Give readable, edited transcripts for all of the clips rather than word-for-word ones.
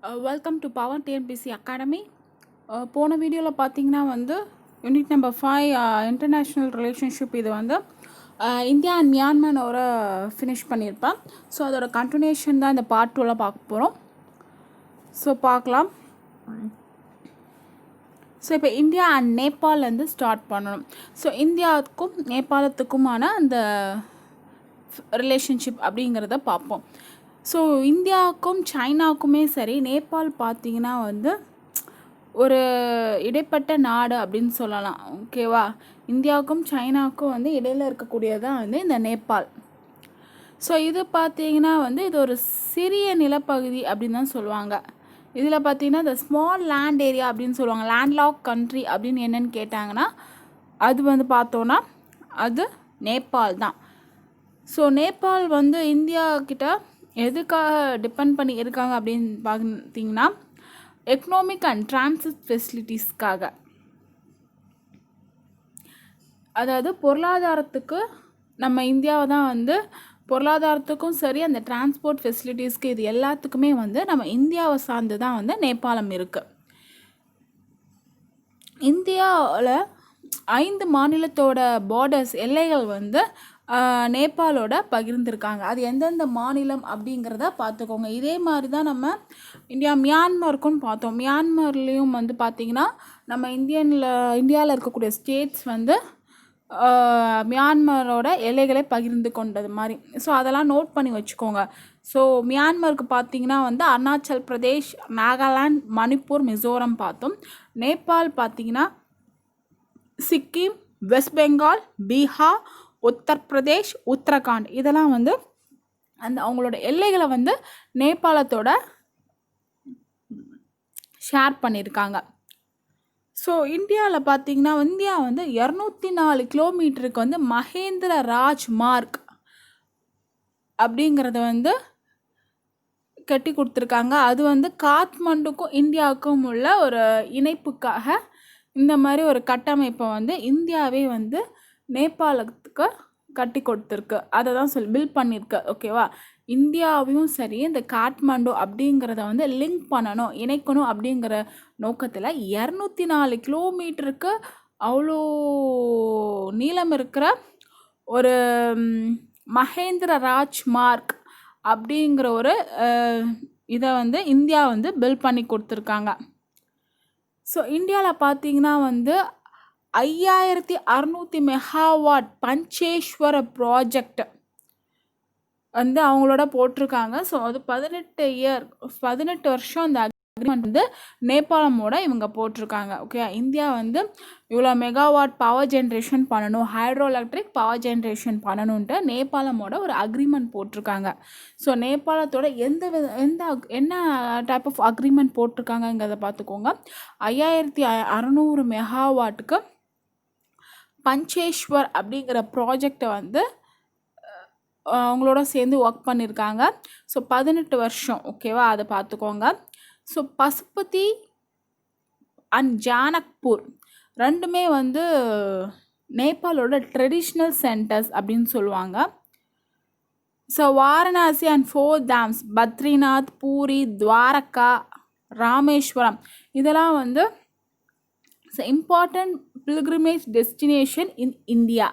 Welcome to power TNPSC academy. போன வீடியோவில் பார்த்தீங்கன்னா யூனிட் நம்பர் 5 இன்டர்நேஷ்னல் ரிலேஷன்ஷிப் இது இந்தியா அண்ட் மியான்மரோட ஃபினிஷ் பண்ணியிருப்பேன். ஸோ அதோட கண்டினியூஷன் தான் இந்த பார்ட் 2ல் பார்க்க போகிறோம். ஸோ பார்க்கலாம். ஸோ இப்போ இந்தியா அண்ட் நேபாள் ஸ்டார்ட் பண்ணணும். ஸோ இந்தியாவுக்கும் நேபாளத்துக்குமான அந்த ரிலேஷன்ஷிப் அப்படிங்கிறத பார்ப்போம். ஸோ இந்தியாவுக்கும் சைனாவுக்குமே சரி, நேபாள் பார்த்திங்கன்னா ஒரு இடைப்பட்ட நாடு அப்படின்னு சொல்லலாம். ஓகேவா? இந்தியாவுக்கும் சைனாவுக்கும் இடையில் இருக்கக்கூடியதான் இந்த நேபாள். ஸோ இது பார்த்திங்கன்னா இது ஒரு சிறிய நிலப்பகுதி அப்படின்னு தான் சொல்லுவாங்க. இதில் பார்த்திங்கன்னா இந்த ஸ்மால் லேண்ட் ஏரியா அப்படின்னு சொல்லுவாங்க. லேண்ட்லாக் கண்ட்ரி அப்படின்னு என்னென்னு கேட்டாங்கன்னா அது பார்த்தோன்னா அது நேபாள் தான். ஸோ நேபாள் இந்தியா கிட்ட எதுக்காக டிபெண்ட் பண்ணி இருக்காங்க அப்படின்னு பார்த்தீங்கன்னா எக்கனாமிக் அண்ட் டிரான்சிட் ஃபெசிலிட்டிஸ்க்காக. அதாவது பொருளாதாரத்துக்கு நம்ம இந்தியாவை தான் பொருளாதாரத்துக்கும் சரி, அந்த டிரான்ஸ்போர்ட் ஃபெசிலிட்டிஸ்க்கு இது எல்லாத்துக்குமே நம்ம இந்தியாவை சார்ந்து தான் நேபாளம் இருக்குது. இந்தியாவில் 5 மாநிலத்தோட பார்டர்ஸ் எல்லைகள் நேபாளோட பகிர்ந்துருக்காங்க. அது எந்தெந்த மாநிலம் அப்படிங்கிறத பார்த்துக்கோங்க. இதே மாதிரி தான் நம்ம மியான்மருக்கும் பார்த்தோம். மியான்மர்லேயும் பார்த்திங்கன்னா நம்ம இந்தியாவில் இருக்கக்கூடிய ஸ்டேட்ஸ் மியான்மரோட எல்லைகளை பகிர்ந்து கொண்டது மாதிரி. ஸோ அதெல்லாம் நோட் பண்ணி வச்சுக்கோங்க. ஸோ மியான்மருக்கு பார்த்திங்கன்னா அருணாச்சல் பிரதேஷ், நாகாலாந்து, மணிப்பூர், மிசோரம் பார்த்தோம். நேபாள் பார்த்திங்கன்னா சிக்கிம், வெஸ்ட் பெங்கால், பீகார், உத்தரப்பிரதேஷ், உத்தரகாண்ட் இதெல்லாம் அவங்களோட எல்லைகளை நேபாளத்தோட ஷேர் பண்ணியிருக்காங்க. ஸோ இந்தியாவில் பார்த்திங்கன்னா இந்தியா 204 கிலோமீட்டருக்கு மகேந்திர ராஜ் மார்க் அப்படிங்கிறத கட்டி கொடுத்துருக்காங்க. அது காத்மண்டுக்கும் இந்தியாவுக்கும் உள்ள ஒரு இணைப்புக்காக இந்த மாதிரி ஒரு கட்டமைப்பை இந்தியாவே நேபாளத்துக்கு கட்டி கொடுத்துருக்கு. அதை தான் பில்ட் பண்ணியிருக்கு. ஓகேவா? இந்தியாவையும் சரி இந்த காட்மாண்டு அப்படிங்கிறத லிங்க் பண்ணணும், இணைக்கணும் அப்படிங்கிற நோக்கத்தில் 204 கிலோமீட்டருக்கு அவ்வளோ நீளம் இருக்கிற ஒரு மகேந்திர ராஜ் மார்க் அப்படிங்கிற ஒரு இதை இந்தியா பில்ட் பண்ணி கொடுத்துருக்காங்க. ஸோ இந்தியாவில் பார்த்தீங்கன்னா 5600 மெகாவாட் பஞ்சேஸ்வர ப்ராஜெக்ட் அவங்களோட போட்டிருக்காங்க. ஸோ அது 18 வருஷம் அந்த அக்ரிமெண்ட் நேபாளமோட இவங்க போட்டிருக்காங்க. ஓகே, இந்தியா இவ்வளோ மெகாவாட் பவர் ஜென்ரேஷன் பண்ணணும், ஹைட்ரோ எலக்ட்ரிக் பவர் ஜென்ரேஷன் பண்ணணுன்ட்டு நேபாளமோட ஒரு அக்ரிமெண்ட் போட்டிருக்காங்க. ஸோ நேபாளத்தோட என்ன டைப் ஆஃப் அக்ரிமெண்ட் போட்டிருக்காங்கங்கிறத பார்த்துக்கோங்க. 5600 மெகாவாட்டுக்கு பஞ்சேஸ்வர் அப்படிங்கிற ப்ராஜெக்டை அவங்களோட சேர்ந்து ஒர்க் பண்ணியிருக்காங்க. ஸோ 18 வருஷம். ஓகேவா? அதை பார்த்துக்கோங்க. ஸோ பசுபதி அண்ட் ஜானக்பூர் ரெண்டுமே நேபாளோட ட்ரெடிஷ்னல் சென்டர்ஸ் அப்படின்னு சொல்லுவாங்க. ஸோ வாரணாசி அண்ட் 4 டேம்ஸ், பத்ரிநாத், பூரி, துவாரகா, ராமேஸ்வரம் இதெல்லாம் important pilgrimage destination in India.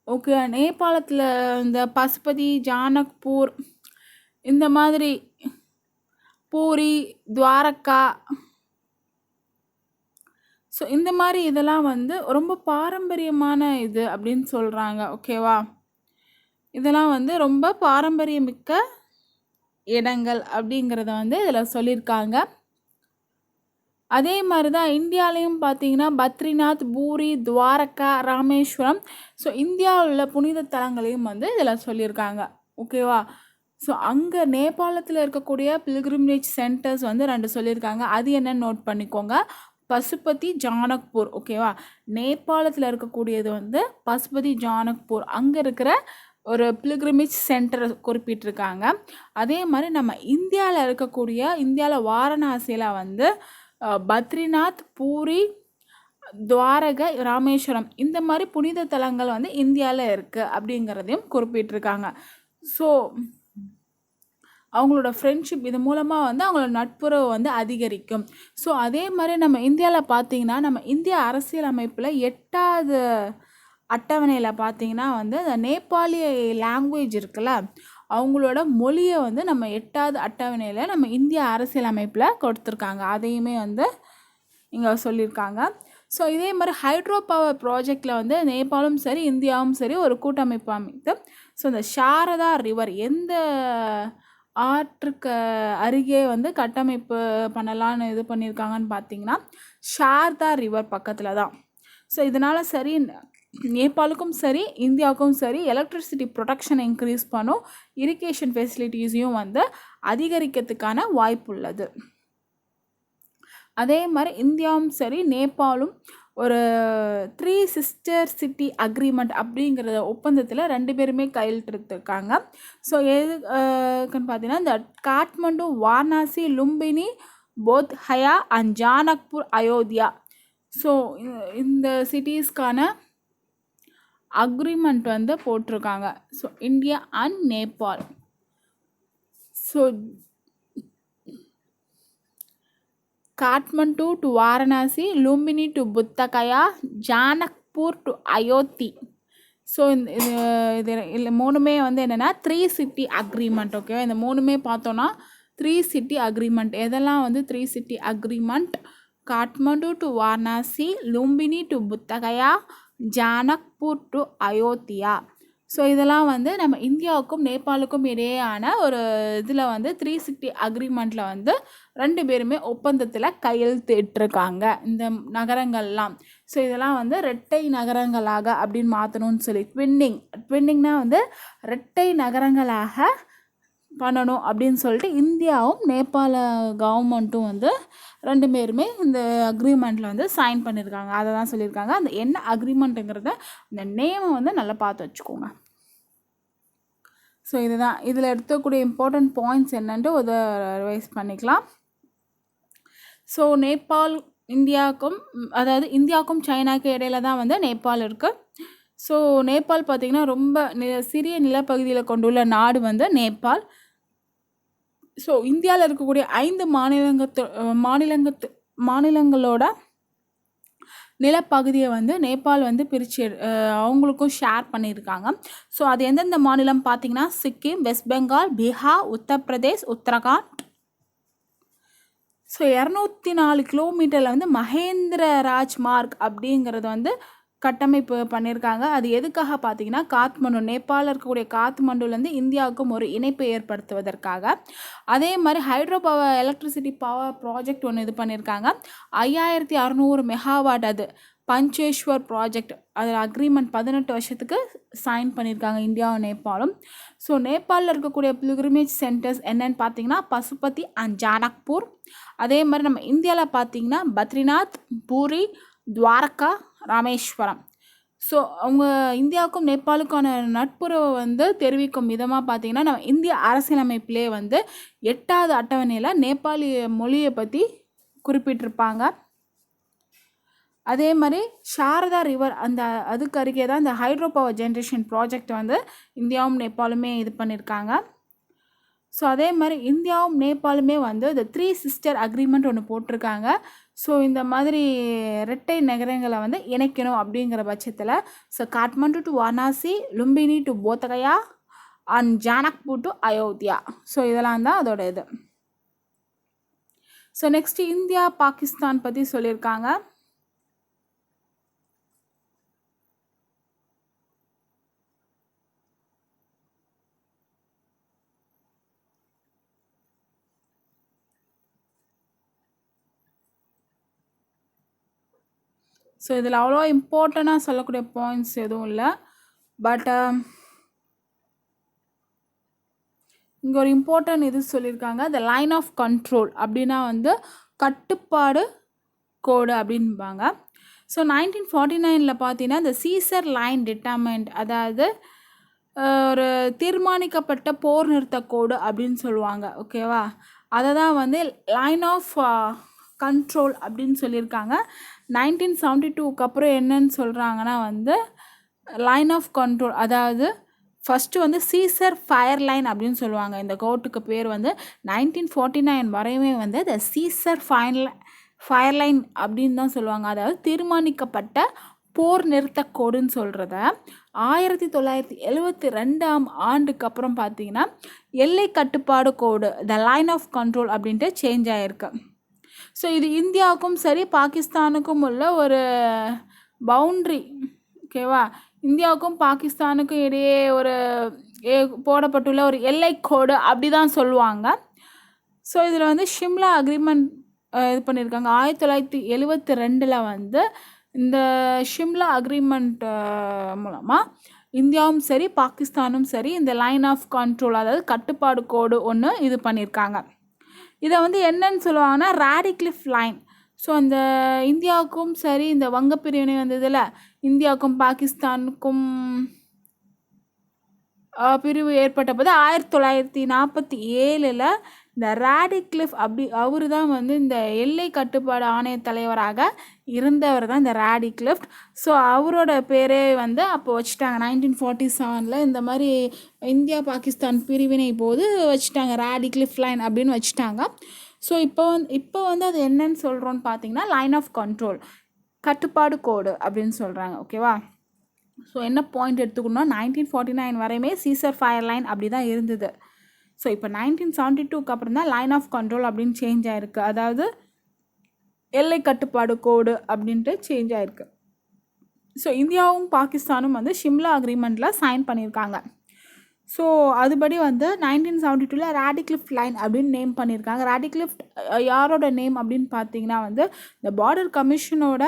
Okay, நேபாளத்தில் இந்த பசுபதி, ஜானக்பூர், இந்த மாதிரி பூரி, துவாரகா, ஸோ இந்த மாதிரி இதெல்லாம் ரொம்ப பாரம்பரியமான இது அப்படின்னு சொல்கிறாங்க. ஓகேவா? இதெல்லாம் ரொம்ப பாரம்பரியமிக்க இடங்கள் அப்படிங்கிறத இதில் சொல்லியிருக்காங்க. அதே மாதிரி தான் இந்தியாவிலையும் பார்த்தீங்கன்னா பத்ரிநாத், பூரி, துவாரகா, ராமேஸ்வரம், ஸோ இந்தியாவில் உள்ள புனித தலங்களையும் இதில் சொல்லியிருக்காங்க. ஓகேவா? ஸோ அங்கே நேபாளத்தில் இருக்கக்கூடிய பில்கிரிமேஜ் சென்டர்ஸ் 2 சொல்லியிருக்காங்க. அது என்னன்னு நோட் பண்ணிக்கோங்க. பசுபதி, ஜானக்பூர். ஓகேவா? நேபாளத்தில் இருக்கக்கூடியது பசுபதி, ஜானக்பூர். அங்கே இருக்கிற ஒரு பில்கிரிமேஜ் சென்டர் குறிப்பிட்டிருக்காங்க. அதே மாதிரி நம்ம இந்தியாவில் வாரணாசியில் பத்ரிநாத், பூரி, துவாரகை, ராமேஸ்வரம் இந்த மாதிரி புனித தலங்கள் இந்தியாவில் இருக்குது அப்படிங்கிறதையும் குறிப்பிட்டிருக்காங்க. ஸோ அவங்களோட ஃப்ரெண்ட்ஷிப் இது மூலமாக வந்து அவங்களோட நட்புறவு வந்து அதிகரிக்கும். ஸோ அதே மாதிரி நம்ம இந்தியாவில் பார்த்தீங்கன்னா நம்ம இந்திய அரசியலமைப்பில் 8வது அட்டவணையில் பார்த்தீங்கன்னா வந்து அந்த நேபாளி லாங்குவேஜ் இருக்குல்ல அவங்களோட மொழியை வந்து நம்ம 8வது அட்டவணையில் நம்ம இந்திய அரசியலமைப்பில் கொடுத்துருக்காங்க. அதையுமே வந்து இங்கே சொல்லியிருக்காங்க. ஸோ இதே மாதிரி ஹைட்ரோ பவர் ப்ராஜெக்டில் வந்து நேபாளும் சரி இந்தியாவும் சரி ஒரு கூட்டமைப்பு அமைத்து ஸோ இந்த சாரதா ரிவர் எந்த ஆற்றுக்கு அருகே வந்து கட்டமைப்பு பண்ணலான்னு இது பண்ணியிருக்காங்கன்னு பார்த்தீங்கன்னா சாரதா ரிவர் பக்கத்தில் தான். ஸோ இதனால் சரி நேபாளுக்கும் சரி இந்தியாவுக்கும் சரி எலக்ட்ரிசிட்டி ப்ரொடக்ஷன் இன்க்ரீஸ் பண்ணும், இரிகேஷன் ஃபெசிலிட்டிஸையும் வந்து அதிகரிக்கிறதுக்கான வாய்ப்பு உள்ளது. அதே மாதிரி இந்தியாவும் சரி நேபாளும் ஒரு 3 சிஸ்டர் சிட்டி அக்ரிமெண்ட் அப்படிங்கிற ஒப்பந்தத்தில் 2 பேருமே கையெழுத்திருக்காங்க. ஸோ எதுக்குன்னு பார்த்தீங்கன்னா இந்த காட்மண்டு, வாரணாசி, லும்பினி, போத்கயா அண்ட் ஜானக்பூர், அயோத்தியா ஸோ இந்த சிட்டிஸ்க்கான அக்ரிமெண்ட் வந்து போட்டிருக்காங்க. So India and Nepal. So Kathmandu to Varanasi, Lumbini to Buddhagaya, Janakpur to Ayodhya. So இது இல்லை 3மே வந்து என்னென்னா 3 சிட்டி அக்ரிமெண்ட். ஓகே, இந்த 3மே பார்த்தோன்னா 3 சிட்டி அக்ரிமெண்ட். எதெல்லாம் வந்து 3 city agreement? Kathmandu to Varanasi, Lumbini to Buddhagaya, Janakpur to Ayodhya. So இதெல்லாம் வந்து நம்ம இந்தியாவுக்கும் நேபாளுக்கும் இடையேயான ஒரு இதில் வந்து 3 சிட்டி அக்ரிமெண்ட்டில் வந்து 2 பேருமே ஒப்பந்தத்தில் கையெழுத்திட்டிருக்காங்க இந்த நகரங்கள்லாம். ஸோ இதெல்லாம் வந்து இரட்டை நகரங்களாக அப்படின்னு மாற்றணும்னு சொல்லி ட்வின்னிங்னா வந்து இரட்டை நகரங்களாக பண்ணணும் அப்படின்னு சொல்லிட்டு இந்தியாவும் நேபாள கவர்மெண்ட்டும் வந்து 2 பேருமே இந்த அக்ரிமெண்ட்டில் வந்து சைன் பண்ணியிருக்காங்க. அதை தான் சொல்லியிருக்காங்க. அந்த என்ன அக்ரிமெண்ட்டுங்கிறத இந்த நேமை வந்து நல்லா பார்த்து வச்சுக்கோங்க. ஸோ இதுதான் இதில் எடுத்துக்கூடிய இம்பார்ட்டண்ட் பாயிண்ட்ஸ் என்னன்ட்டு ஒரு ரிவைஸ் பண்ணிக்கலாம். ஸோ நேபாள் இந்தியாவுக்கும் அதாவது இந்தியாவுக்கும் சைனாவுக்கும் இடையில தான் வந்து நேபாள் இருக்குது. ஸோ நேபாள் பார்த்திங்கன்னா ரொம்ப சிறிய நிலப்பகுதியில் கொண்டுள்ள நாடு வந்து நேபாள். ஸோ இந்தியாவில் இருக்கக்கூடிய 5 மாநிலங்களோட நிலப்பகுதியை வந்து நேபாள் வந்து பிரித்து அவங்களுக்கும் ஷேர் பண்ணியிருக்காங்க. ஸோ அது எந்தெந்த மாநிலம் பார்த்திங்கன்னா சிக்கிம், வெஸ்ட் பெங்கால், பீகார், உத்தரப்பிரதேஷ், உத்தரகாண்ட். ஸோ 204 கிலோமீட்டரில் வந்து மகேந்திர ராஜ் மார்க் அப்படிங்கிறது வந்து கட்டமைப்பு பண்ணியிருக்காங்க. அது எதுக்காக பார்த்தீங்கன்னா காத்மண்டு, நேபாளில் இருக்கக்கூடிய காத்மண்டுலேருந்து இந்தியாவுக்கும் ஒரு இணைப்பை ஏற்படுத்துவதற்காக. அதே மாதிரி hydro power electricity power project ஒன்று இது பண்ணியிருக்காங்க. 5600 மெகாவாட். அது பஞ்சேஸ்வர் ப்ராஜெக்ட். அதில் அக்ரிமெண்ட் 18 வருஷத்துக்கு சைன் பண்ணியிருக்காங்க இந்தியாவும் நேபாளும். ஸோ நேபாளில் இருக்கக்கூடிய பில்கிரிமேஜ் சென்டர்ஸ் என்னன்னு பார்த்தீங்கன்னா பசுபதி அண்ட் ஜானக்பூர். அதே மாதிரி நம்ம இந்தியாவில் பார்த்தீங்கன்னா பத்ரிநாத், பூரி, துவாரகா, ராமேஸ்வரம். ஸோ அவங்க இந்தியாவுக்கும் நேபாளுக்கான நட்புறவை வந்து தெரிவிக்கும் விதமாக பார்த்திங்கன்னா நம்ம இந்திய அரசியலமைப்பிலே வந்து 8வது அட்டவணையில் நேபாளி மொழியை பற்றி குறிப்பிட்டிருப்பாங்க. அதே மாதிரி சாரதா ரிவர் அந்த அதுக்கு அருகே தான் இந்த ஹைட்ரோ பவர் ஜென்ரேஷன் ப்ராஜெக்ட் வந்து இந்தியாவும் நேபாளுமே இது பண்ணியிருக்காங்க. ஸோ அதே மாதிரி இந்தியாவும் நேபாளுமே வந்து இந்த 3 சிஸ்டர் அக்ரிமெண்ட் ஒன்று போட்டிருக்காங்க. ஸோ இந்த மாதிரி இரட்டை நகரங்களை வந்து இணைக்கணும் அப்படிங்கிற பட்சத்தில் so Kathmandu to Varanasi, Lumbini to Bodhgaya and Janakpur to Ayodhya. So இதெல்லாம் தான் அதோட இது. ஸோ நெக்ஸ்ட் இந்தியா பாகிஸ்தான் பற்றி சொல்லியிருக்காங்க. ஸோ இதில் அவ்வளோ இம்பார்ட்டண்ட்டாக சொல்லக்கூடிய பாயிண்ட்ஸ் எதுவும் இல்லை. பட் இங்கே ஒரு இம்பார்ட்டன்ட் இது சொல்லியிருக்காங்க. த லைன் ஆஃப் கண்ட்ரோல் அப்படின்னா வந்து கட்டுப்பாடு கோடு அப்படின்பாங்க. ஸோ 1949 பார்த்தீங்கன்னா இந்த சீசர் லைன் டிட்டர்மெண்ட், அதாவது ஒரு தீர்மானிக்கப்பட்ட போர் நிறுத்த கோடு அப்படின்னு சொல்லுவாங்க. ஓகேவா, அதை தான் வந்து லைன் ஆஃப் கண்ட்ரோல் அப்படின்னு சொல்லியிருக்காங்க. 1972க்கு அப்புறம் என்னன்னு சொல்கிறாங்கன்னா வந்து லைன் ஆஃப் கண்ட்ரோல், அதாவது ஃபஸ்ட்டு வந்து சீசர் ஃபயர் லைன் அப்படின்னு சொல்லுவாங்க. இந்த கோர்ட்டுக்கு பேர் வந்து 1949 வரையுமே வந்து த சீசர் ஃபயர் லைன் அப்படின்னு தான் சொல்லுவாங்க. அதாவது தீர்மானிக்கப்பட்ட போர் நிறுத்த கோடுன்னு சொல்கிறத 1972ஆம் ஆண்டுக்கு அப்புறம் பார்த்தீங்கன்னா எல்லை கட்டுப்பாடு கோடு த லைன் ஆஃப் கண்ட்ரோல் அப்படின்ட்டு சேஞ்ச் ஆகிருக்கு. ஸோ இது இந்தியாவுக்கும் சரி பாகிஸ்தானுக்கும் உள்ள ஒரு பவுண்ட்ரி. ஓகேவா, இந்தியாவுக்கும் பாகிஸ்தானுக்கும் இடையே ஒரு போடப்பட்டுள்ள ஒரு எல்லை கோடு அப்படி தான் சொல்லுவாங்க. ஸோ இதில் வந்து ஷிம்லா அக்ரிமெண்ட் இது பண்ணியிருக்காங்க 1972 வந்து. இந்த ஷிம்லா அக்ரிமெண்ட் மூலமாக இந்தியாவும் சரி பாகிஸ்தானும் சரி இந்த லைன் ஆஃப் கண்ட்ரோல் அதாவது கட்டுப்பாடு கோடு ஒன்று இது பண்ணியிருக்காங்க. இதை வந்து என்னன்னு சொல்லுவாங்கன்னா ராடிக்ளிஃப் லைன். ஸோ அந்த இந்தியாவுக்கும் சரி இந்த வங்க பிரிவினை வந்ததில் இந்தியாவுக்கும் பாகிஸ்தானுக்கும் பிரிவு ஏற்பட்ட போது 1947 இந்த ராடிக்ளிஃப் அவர் தான் வந்து இந்த எல்லை கட்டுப்பாடு ஆணைய தலைவராக இருந்தவர் தான் இந்த ராடிக்ளிஃப். ஸோ அவரோட பேரே வந்து அப்போ வச்சுட்டாங்க 1947 இந்த மாதிரி இந்தியா பாகிஸ்தான் பிரிவினை போது வச்சுட்டாங்க ராடிக்ளிஃப் லைன் அப்படின்னு வச்சுட்டாங்க. ஸோ இப்போ வந்து அது என்னன்னு சொல்கிறோன்னு பார்த்தீங்கன்னா லைன் ஆஃப் கண்ட்ரோல் கட்டுப்பாடு கோடு அப்படின்னு சொல்கிறாங்க. ஓகேவா, ஸோ என்ன பாயிண்ட் எடுத்துக்கணும்னா 1949 வரையுமே சீசர் ஃபயர் லைன் அப்படி தான் இருந்தது. ஸோ இப்போ 1972க்கு அப்புறம் தான் லைன் ஆஃப் கண்ட்ரோல் அப்படின்னு சேஞ்ச் ஆகிருக்கு. அதாவது எல்லை கட்டுப்பாடு கோடு அப்படின்ட்டு சேஞ்ச் ஆகிருக்கு. ஸோ இந்தியாவும் பாகிஸ்தானும் வந்து ஷிம்லா அக்ரிமெண்ட்டில் சைன் பண்ணியிருக்காங்க. ஸோ அதுபடி வந்து 1972 ராடிக்ளிஃப் லைன் அப்படின்னு நேம் பண்ணியிருக்காங்க. ராடிக்ளிஃப் யாரோட நேம் அப்படின்னு பார்த்தீங்கன்னா வந்து இந்த பார்டர் கமிஷனோட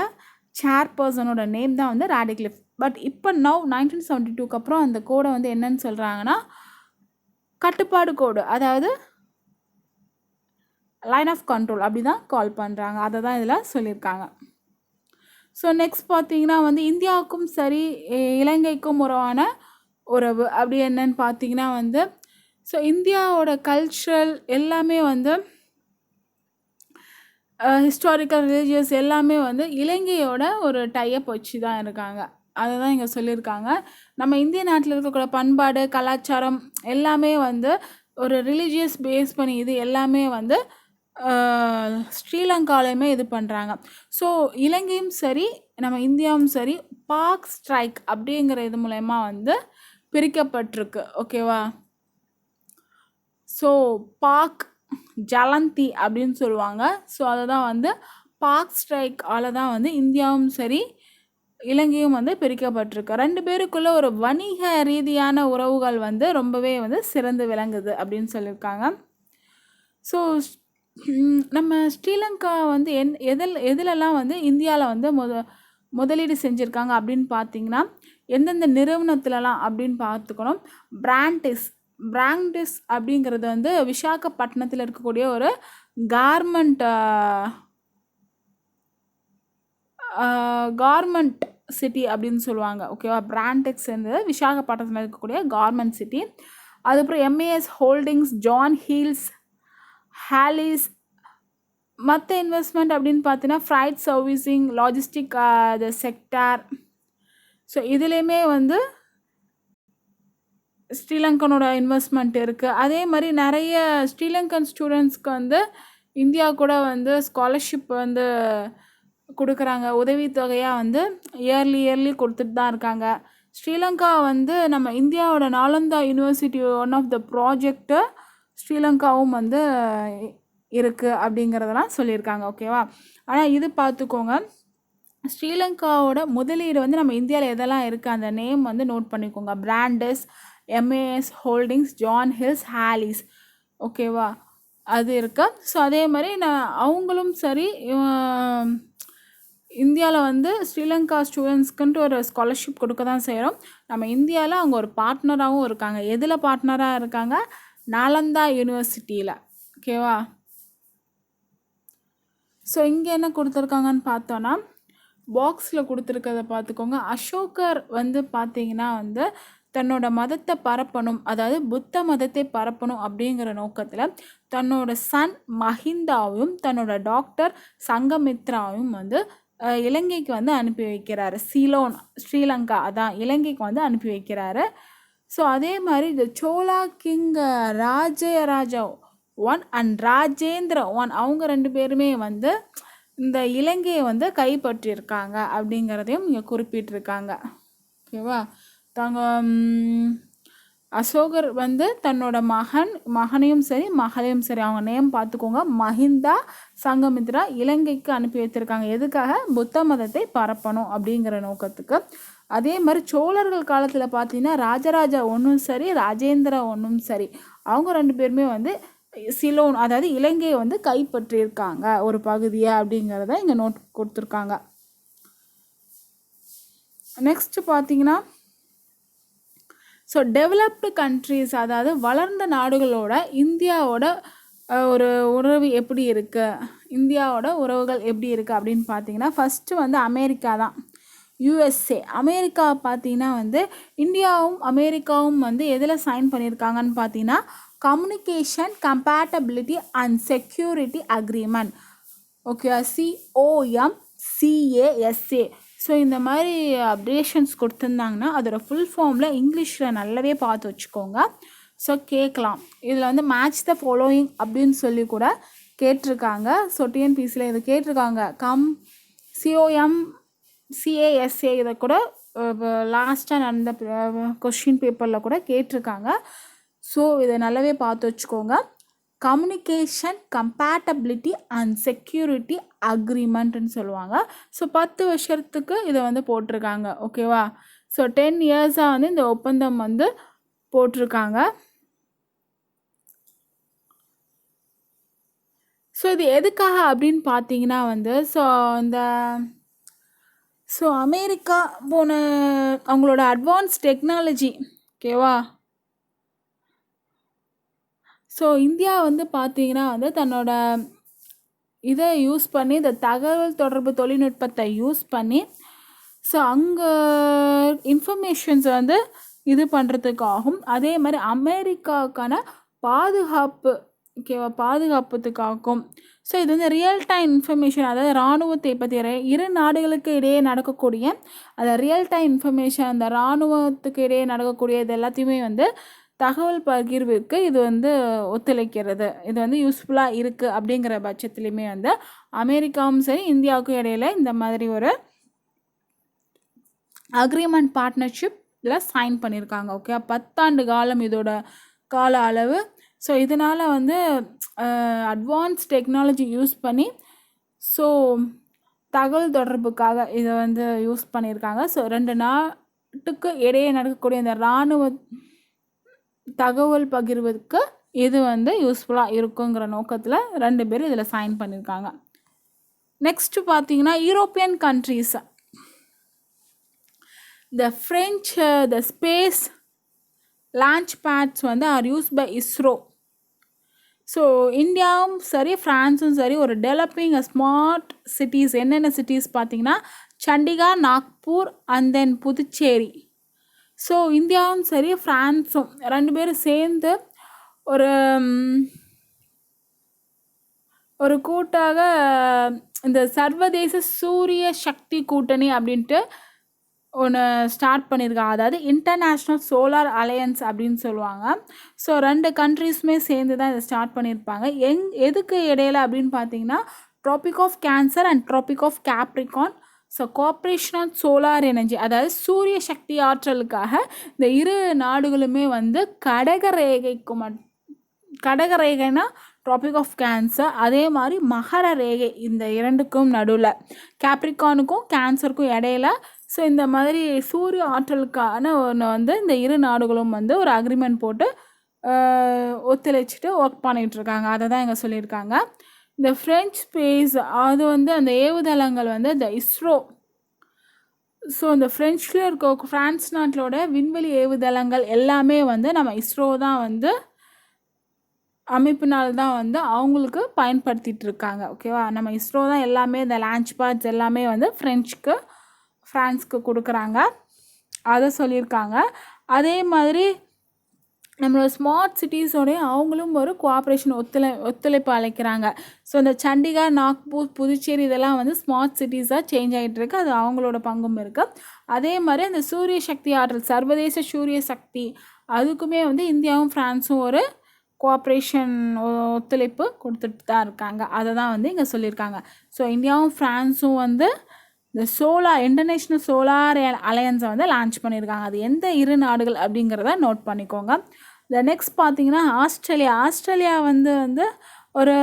சேர்பர்சனோட நேம் தான் வந்து ராடிக்ளிஃப். பட் இப்போ 1972க்கு அப்புறம் அந்த கோடை வந்து என்னன்னு சொல்கிறாங்கன்னா கட்டுப்பாடு கோடு அதாவது லைன் ஆஃப் கண்ட்ரோல் அப்படி தான் கால் பண்ணுறாங்க. அதை தான் இதில் சொல்லியிருக்காங்க. ஸோ நெக்ஸ்ட் பார்த்தீங்கன்னா வந்து இந்தியாவுக்கும் சரி இலங்கைக்கும் உறவான உறவு அப்படி என்னன்னு பார்த்தீங்கன்னா வந்து ஸோ இந்தியாவோட கல்ச்சுரல் எல்லாமே வந்து ஹிஸ்டாரிக்கல் ரிலீஜியஸ் எல்லாமே வந்து இலங்கையோட ஒரு டைப் வச்சு தான் இருக்காங்க. அதை தான் இங்கே சொல்லியிருக்காங்க. நம்ம இந்திய நாட்டில் இருக்கக்கூடிய பண்பாடு கலாச்சாரம் எல்லாமே வந்து ஒரு ரிலீஜியஸ் பேஸ் பண்ணி இது எல்லாமே வந்து ஸ்ரீலங்காலையுமே இது பண்ணுறாங்க. ஸோ இலங்கையும் சரி நம்ம இந்தியாவும் சரி பாக் ஸ்ட்ரைக் அப்படிங்கிற இது மூலயமா வந்து பிரிக்கப்பட்டிருக்கு. ஓகேவா, ஸோ பாக் ஜலந்தி அப்படின்னு சொல்லுவாங்க. ஸோ அதை தான் வந்து பாக் ஸ்ட்ரைக்கால் தான் வந்து இந்தியாவும் சரி இலங்கையும் வந்து பிரிக்கப்பட்டிருக்கு. ரெண்டு பேருக்குள்ள ஒரு வணிக ரீதியான உறவுகள் வந்து ரொம்பவே வந்து சிறந்து விளங்குது அப்படின்னு சொல்லியிருக்காங்க. ஸோ நம்ம ஸ்ரீலங்கா வந்து எதிலெல்லாம் வந்து இந்தியாவில் வந்து முதலீடு செஞ்சுருக்காங்க அப்படின்னு பார்த்தீங்கன்னா எந்தெந்த நிறுவனத்துலலாம் அப்படின்னு பார்த்துக்கணும். பிராண்டிஸ் அப்படிங்கிறது வந்து விசாகப்பட்டினத்தில் இருக்கக்கூடிய ஒரு கார்மெண்ட் சிட்டி அப்படின்னு சொல்லுவாங்க. ஓகேவா, பிராண்டெக்ஸ் விசாகப்பட்டினத்தில் இருக்கக்கூடிய கார்மெண்ட் சிட்டி. அதுக்கப்புறம் எம்ஏஎஸ் ஹோல்டிங்ஸ், ஜான் ஹீல்ஸ், ஹாலிஸ். மற்ற இன்வெஸ்ட்மெண்ட் அப்படின்னு பார்த்தீங்கன்னா freight servicing, logistic sector. So இதுலேயுமே வந்து ஸ்ரீலங்கனோட இன்வெஸ்ட்மெண்ட் இருக்குது. அதே மாதிரி நிறைய ஸ்ரீலங்கன் ஸ்டூடெண்ட்ஸ்க்கு வந்து இந்தியா கூட வந்து ஸ்காலர்ஷிப் வந்து கொடுக்குறாங்க. உதவித்தொகையாக வந்து இயர்லி கொடுத்துட்டு தான் இருக்காங்க. ஸ்ரீலங்கா வந்து நம்ம இந்தியாவோட Nalanda university one of the project ஸ்ரீலங்காவும் வந்து இருக்குது அப்படிங்கிறதெல்லாம் சொல்லியிருக்காங்க. ஓகேவா, ஆனால் இது பார்த்துக்கோங்க, ஸ்ரீலங்காவோட முதலீடு வந்து நம்ம இந்தியாவில் எதெல்லாம் இருக்குது அந்த நேம் வந்து நோட் பண்ணிக்கோங்க. பிராண்டஸ், எம்ஏஎஸ் ஹோல்டிங்ஸ், ஜான் ஹில்ஸ், ஹாலிஸ். ஓகேவா, அது இருக்கு. ஸோ அதே மாதிரி அவங்களும் சரி இந்தியாவில் வந்து ஸ்ரீலங்கா ஸ்டூடெண்ட்ஸ்க்குன்ட்டு ஒரு ஸ்காலர்ஷிப் கொடுக்க தான் செய்கிறோம். நம்ம இந்தியாவில் அவங்க ஒரு பார்ட்னராகவும் இருக்காங்க. எதில் பார்ட்னராக இருக்காங்க? நாலந்தா யூனிவர்சிட்டியில். ஓகேவா, ஸோ இங்கே என்ன கொடுத்துருக்காங்கன்னு பார்த்தோன்னா பாக்ஸில் கொடுத்துருக்கதை பார்த்துக்கோங்க. அசோகர் வந்து பார்த்தீங்கன்னா வந்து தன்னோட மதத்தை பரப்பணும், அதாவது புத்த மதத்தை பரப்பணும் அப்படிங்கிற நோக்கத்தில் தன்னோட சன் மஹிந்தாவையும் தன்னோட டாக்டர் சங்கமித்ராவையும் வந்து இலங்கைக்கு வந்து அனுப்பி வைக்கிறாரு. சிலோன், ஸ்ரீலங்கா அதான் இலங்கைக்கு வந்து அனுப்பி வைக்கிறாரு. ஸோ அதே மாதிரி இந்த Chola king Rajaraja one and Rajendra one அவங்க 2 பேருமே வந்து இந்த இலங்கையை வந்து கைப்பற்றியிருக்காங்க அப்படிங்கிறதையும் இங்கே குறிப்பிட்டிருக்காங்க. ஓகேவா? தாங்க அசோகர் வந்து தன்னோட மகனையும் சரி மகளையும் சரி அவங்க நேம் பார்த்துக்கோங்க, மஹிந்தா சங்கமித்ரா இலங்கைக்கு அனுப்பி வைத்திருக்காங்க. எதுக்காக? புத்த மதத்தை பரப்பணும் அப்படிங்கிற நோக்கத்துக்கு. அதே மாதிரி சோழர்கள் காலத்தில் பார்த்தீங்கன்னா ராஜராஜா ஒன்றும் சரி ராஜேந்திர ஒன்றும் சரி அவங்க 2 பேருமே வந்து சிலோன் அதாவது இலங்கையை வந்து கைப்பற்றியிருக்காங்க ஒரு பகுதியை அப்படிங்கிறத இங்கே நோட் கொடுத்துருக்காங்க. நெக்ஸ்ட் பார்த்தீங்கன்னா ஸோ டெவலப்டு கண்ட்ரீஸ் அதாவது வளர்ந்த நாடுகளோட இந்தியாவோட ஒரு உறவு எப்படி இருக்குது, இந்தியாவோட உறவுகள் எப்படி இருக்குது அப்படின்னு பார்த்தீங்கன்னா ஃபஸ்ட்டு வந்து அமெரிக்கா தான். யூஎஸ்ஏ அமெரிக்கா பார்த்தீங்கன்னா வந்து இந்தியாவும் அமெரிக்காவும் வந்து எதில் சைன் பண்ணியிருக்காங்கன்னு பார்த்தீங்கன்னா communication compatibility and security agreement. Okay, COMCASA. So இந்த மாதிரி அப்டேஷன்ஸ் கொடுத்துருந்தாங்கன்னா அதோட ஃபுல் ஃபார்மில் இங்கிலீஷில் நல்லாவே பார்த்து வச்சுக்கோங்க. ஸோ கேட்கலாம். இதில் வந்து மேட்ச் த ஃபாலோயிங் அப்படின்னு சொல்லி கூட கேட்டிருக்காங்க. ஸோ டிஎன்பிசியில் இது கேட்டிருக்காங்க. COMCASA இதை கூட லாஸ்ட்டாக நடந்த கொஸ்டின் பேப்பரில் கூட கேட்டிருக்காங்க. ஸோ இதை நல்லாவே பார்த்து வச்சுக்கோங்க. கம்யூனிகேஷன் கம்பேட்டபிலிட்டி அண்ட் செக்யூரிட்டி அக்ரிமெண்ட்னு சொல்லுவாங்க. ஸோ 10 வருஷத்துக்கு இதை வந்து போட்டிருக்காங்க. ஓகேவா? ஸோ 10 இயர்ஸாக வந்து இந்த ஒப்பந்தம் வந்து போட்டிருக்காங்க. ஸோ இது எதுக்காக அப்படின்னு பார்த்தீங்கன்னா வந்து ஸோ அமெரிக்கா போன அவங்களோட அட்வான்ஸ் டெக்னாலஜி. ஓகேவா? ஸோ இந்தியா வந்து பார்த்தீங்கன்னா வந்து தன்னோட இதை யூஸ் பண்ணி இந்த தகவல் தொடர்பு தொழில்நுட்பத்தை யூஸ் பண்ணி ஸோ அங்கே இன்ஃபர்மேஷன்ஸை வந்து இது பண்ணுறதுக்காகவும் அதே மாதிரி அமெரிக்காவுக்கான பாதுகாப்பு ஓகேவா பாதுகாப்புத்துக்காகவும் ஸோ இது வந்து ரியல் டைம் இன்ஃபர்மேஷன் அதாவது இராணுவத்தை பற்றி இரு நாடுகளுக்கு இடையே நடக்கக்கூடிய அந்த ரியல் டைம் இன்ஃபர்மேஷன் அந்த இராணுவத்துக்கு இடையே நடக்கக்கூடிய இது எல்லாத்தையுமே வந்து தகவல் பகிர்வுக்கு இது வந்து ஒத்துழைக்கிறது. இது வந்து யூஸ்ஃபுல்லாக இருக்குது அப்படிங்கிற பட்சத்துலேயுமே வந்து அமெரிக்காவும் சரி இந்தியாவுக்கும் இடையில இந்த மாதிரி ஒரு அக்ரிமெண்ட் பார்ட்னர்ஷிப்பில் சைன் பண்ணியிருக்காங்க. ஓகே, 10 ஆண்டு காலம் இதோட கால அளவு. ஸோ இதனால் வந்து அட்வான்ஸ் டெக்னாலஜி யூஸ் பண்ணி ஸோ தகவல் தொடர்புக்காக இதை வந்து யூஸ் பண்ணியிருக்காங்க. ஸோ 2 நாட்டுக்கு இடையே நடக்கக்கூடிய இந்த இராணுவ தகவல் பகிர்வதற்கு இது வந்து யூஸ்ஃபுல்லாக இருக்குங்கிற நோக்கத்தில் 2 பேர் இதில் சைன் பண்ணியிருக்காங்க. நெக்ஸ்ட்டு பார்த்தீங்கன்னா European countries the French the space launch pads வந்து are use by ISRO. So இந்தியாவும் சரி ஃப்ரான்ஸும் சரி ஒரு டெவலப்பிங் ஸ்மார்ட் சிட்டிஸ் என்னென்ன சிட்டிஸ் பார்த்தீங்கன்னா Chandigarh, Nagpur and then Puducherry. So இந்தியாவும் சரி ஃப்ரான்ஸும் 2 பேரும் சேர்ந்து ஒரு கூட்டாக இந்த சர்வதேச சூரிய சக்தி கூட்டணி அப்படின்ட்டு ஒன்று ஸ்டார்ட் பண்ணியிருக்காங்க. அதாவது இன்டர்நேஷ்னல் சோலார் அலையன்ஸ் அப்படின்னு சொல்லுவாங்க. ஸோ 2 கண்ட்ரீஸுமே சேர்ந்து தான் இதை ஸ்டார்ட் பண்ணியிருப்பாங்க. எதுக்கு இடையில அப்படின்னு பார்த்தீங்கன்னா tropic of cancer and tropic of Capricorn. So cooperation on solar energy அதாவது சூரிய சக்தி ஆற்றலுக்காக இந்த இரு நாடுகளுமே வந்து கடகரேகைனா ட்ராபிக் ஆஃப் கேன்சர், அதே மாதிரி மகர ரேகை இந்த 2க்கும் நடுவில் கேப்ரிகானுக்கும் கேன்சருக்கும் இடையில ஸோ இந்த மாதிரி சூரிய ஆற்றலுக்கான ஒன்று வந்து இந்த இரு நாடுகளும் வந்து ஒரு அக்ரிமெண்ட் போட்டு ஒத்துழைச்சிட்டு ஒர்க் பண்ணிகிட்ருக்காங்க. அதை தான் இங்கே சொல்லியிருக்காங்க. இந்த ஃப்ரெஞ்ச் ஸ்பேஸ் அது வந்து அந்த ஏவுதளங்கள் வந்து இந்த இஸ்ரோ. ஸோ இந்த ஃப்ரெஞ்சில் இருக்க ஃப்ரான்ஸ் நாட்டிலோட விண்வெளி ஏவுதளங்கள் எல்லாமே வந்து நம்ம இஸ்ரோ தான் வந்து அமைப்பினால் தான் வந்து அவங்களுக்கு பயன்படுத்திகிட்டு இருக்காங்க. ஓகேவா? நம்ம இஸ்ரோ தான் எல்லாமே இந்த லான்ச் பேட்ஸ் எல்லாமே வந்து ஃப்ரான்ஸ்க்கு கொடுக்குறாங்க. அதை சொல்லியிருக்காங்க. அதே மாதிரி நம்மளோட ஸ்மார்ட் சிட்டிஸோடைய அவங்களும் ஒரு கோஆப்ரேஷன் ஒத்துழைப்பு அழைக்கிறாங்க. ஸோ இந்த சண்டிகார், நாக்பூர், புதுச்சேரி இதெல்லாம் வந்து ஸ்மார்ட் சிட்டிஸாக சேஞ்ச் ஆகிட்டுருக்கு. அது அவங்களோட பங்கும் இருக்குது. அதே மாதிரி அந்த சூரிய சக்தி ஆற்றல் சர்வதேச சூரிய சக்தி அதுக்குமே வந்து இந்தியாவும் ஃப்ரான்ஸும் ஒரு கோஆப்ரேஷன் ஒத்துழைப்பு கொடுத்துட்டு தான் இருக்காங்க. அதை தான் வந்து இங்கே சொல்லியிருக்காங்க. ஸோ இந்தியாவும் ஃப்ரான்ஸும் வந்து இந்த இன்டர்நேஷ்னல் சோலார் அலையன்ஸை வந்து லான்ச் பண்ணியிருக்காங்க. அது எந்த இரு நாடுகள் அப்படிங்கிறத நோட் பண்ணிக்கோங்க. நெக்ஸ்ட் பார்த்தீங்கன்னா ஆஸ்திரேலியா வந்து ஒரு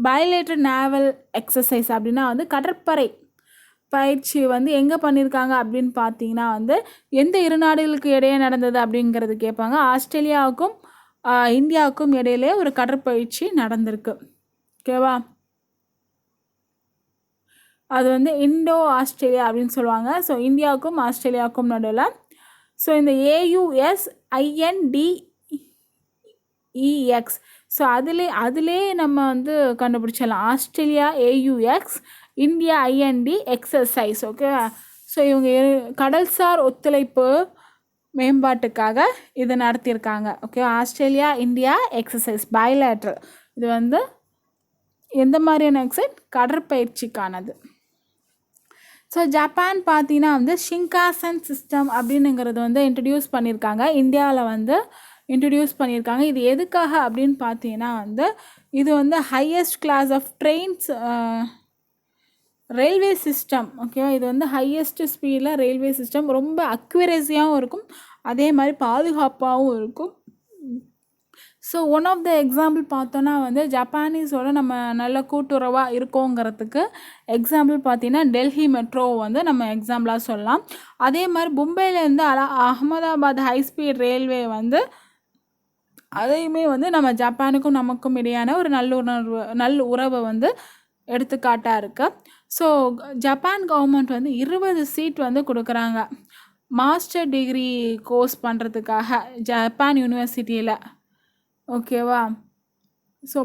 பைலேட்டரல் நேவல் எக்ஸசைஸ் அப்படின்னா வந்து கடற்படை பயிற்சி வந்து எங்கே பண்ணியிருக்காங்க அப்படின்னு பார்த்தீங்கன்னா வந்து எந்த இரு நாடுகளுக்கு இடையே நடந்தது அப்படிங்கிறது கேட்பாங்க. ஆஸ்திரேலியாவுக்கும் இந்தியாவுக்கும் இடையிலே ஒரு கடற்பயிற்சி நடந்திருக்கு. ஓகேவா? அது வந்து இண்டோ ஆஸ்திரேலியா அப்படின்னு சொல்லுவாங்க. ஸோ இந்தியாவுக்கும் ஆஸ்திரேலியாவுக்கும் நடுவில். ஸோ இந்த AUSINDEX ஸோ அதிலே நம்ம வந்து கண்டுபிடிச்சிடலாம். Australia AUX, India IND exercise. Okay, so இவங்க கடல்சார் ஒத்துழைப்பு மேம்பாட்டுக்காக இதை நடத்தியிருக்காங்க. Okay, Australia India exercise bilateral. இது வந்து எந்த மாதிரியான எக்ஸைட்? கடற்பயிற்சிக்கானது. ஸோ ஜப்பான் பார்த்தீங்கன்னா வந்து ஷிங்காசன் சிஸ்டம் அப்படின்னுங்கிறது வந்து இன்ட்ரடியூஸ் பண்ணியிருக்காங்க. இந்தியாவில் வந்து இன்ட்ரடியூஸ் பண்ணியிருக்காங்க. இது எதுக்காக அப்படின்னு பார்த்தீங்கன்னா வந்து இது வந்து highest class of trains railway system. ஓகேவா? இது வந்து ஹையஸ்ட் ஸ்பீடில் ரயில்வே சிஸ்டம், ரொம்ப அக்யூரேசியாகவும் இருக்கும், அதே மாதிரி பாதுகாப்பாகவும் இருக்கும். So one of the example பார்த்தோன்னா வந்து ஜப்பானீஸோட நம்ம நல்ல கூட்டுறவாக இருக்கோங்கிறதுக்கு எக்ஸாம்பிள் பார்த்தீங்கன்னா டெல்லி மெட்ரோ வந்து நம்ம எக்ஸாம்பிளாக சொல்லலாம். அதே மாதிரி மும்பையிலேருந்து அகமதாபாத் ஹைஸ்பீட் ரயில்வே வந்து அதையுமே வந்து நம்ம ஜப்பானுக்கும் நமக்கும் இடையான ஒரு நல்ல உறவை வந்து எடுத்துக்காட்டாக இருக்குது. ஸோ ஜப்பான் கவர்மெண்ட் வந்து 20 சீட் வந்து கொடுக்குறாங்க மாஸ்டர் டிகிரி கோர்ஸ் பண்ணுறதுக்காக ஜப்பான் யூனிவர்சிட்டியில். ஓகேவா? ஸோ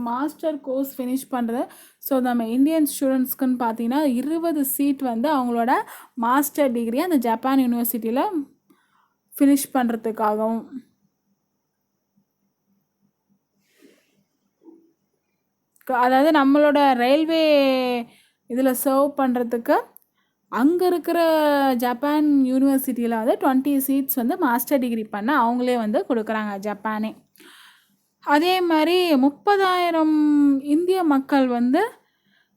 மாஸ்டர் கோர்ஸ் ஃபினிஷ் பண்ணுறது. ஸோ நம்ம இந்தியன் ஸ்டூடெண்ட்ஸ்க்குன்னு பார்த்தீங்கன்னா 20 சீட் வந்து அவங்களோட மாஸ்டர் டிகிரி அந்த ஜப்பான் யூனிவர்சிட்டியில் ஃபினிஷ் பண்ணுறதுக்காகவும். அதாவது நம்மளோட ரயில்வே இதில் சர்வ் பண்ணுறதுக்கு அங்கே இருக்கிற ஜப்பான் யூனிவர்சிட்டியில் வந்து 20 சீட்ஸ் வந்து மாஸ்டர் டிகிரி பண்ண அவங்களே வந்து கொடுக்குறாங்க ஜப்பானே. அதே மாதிரி 30,000 இந்திய மக்கள் வந்து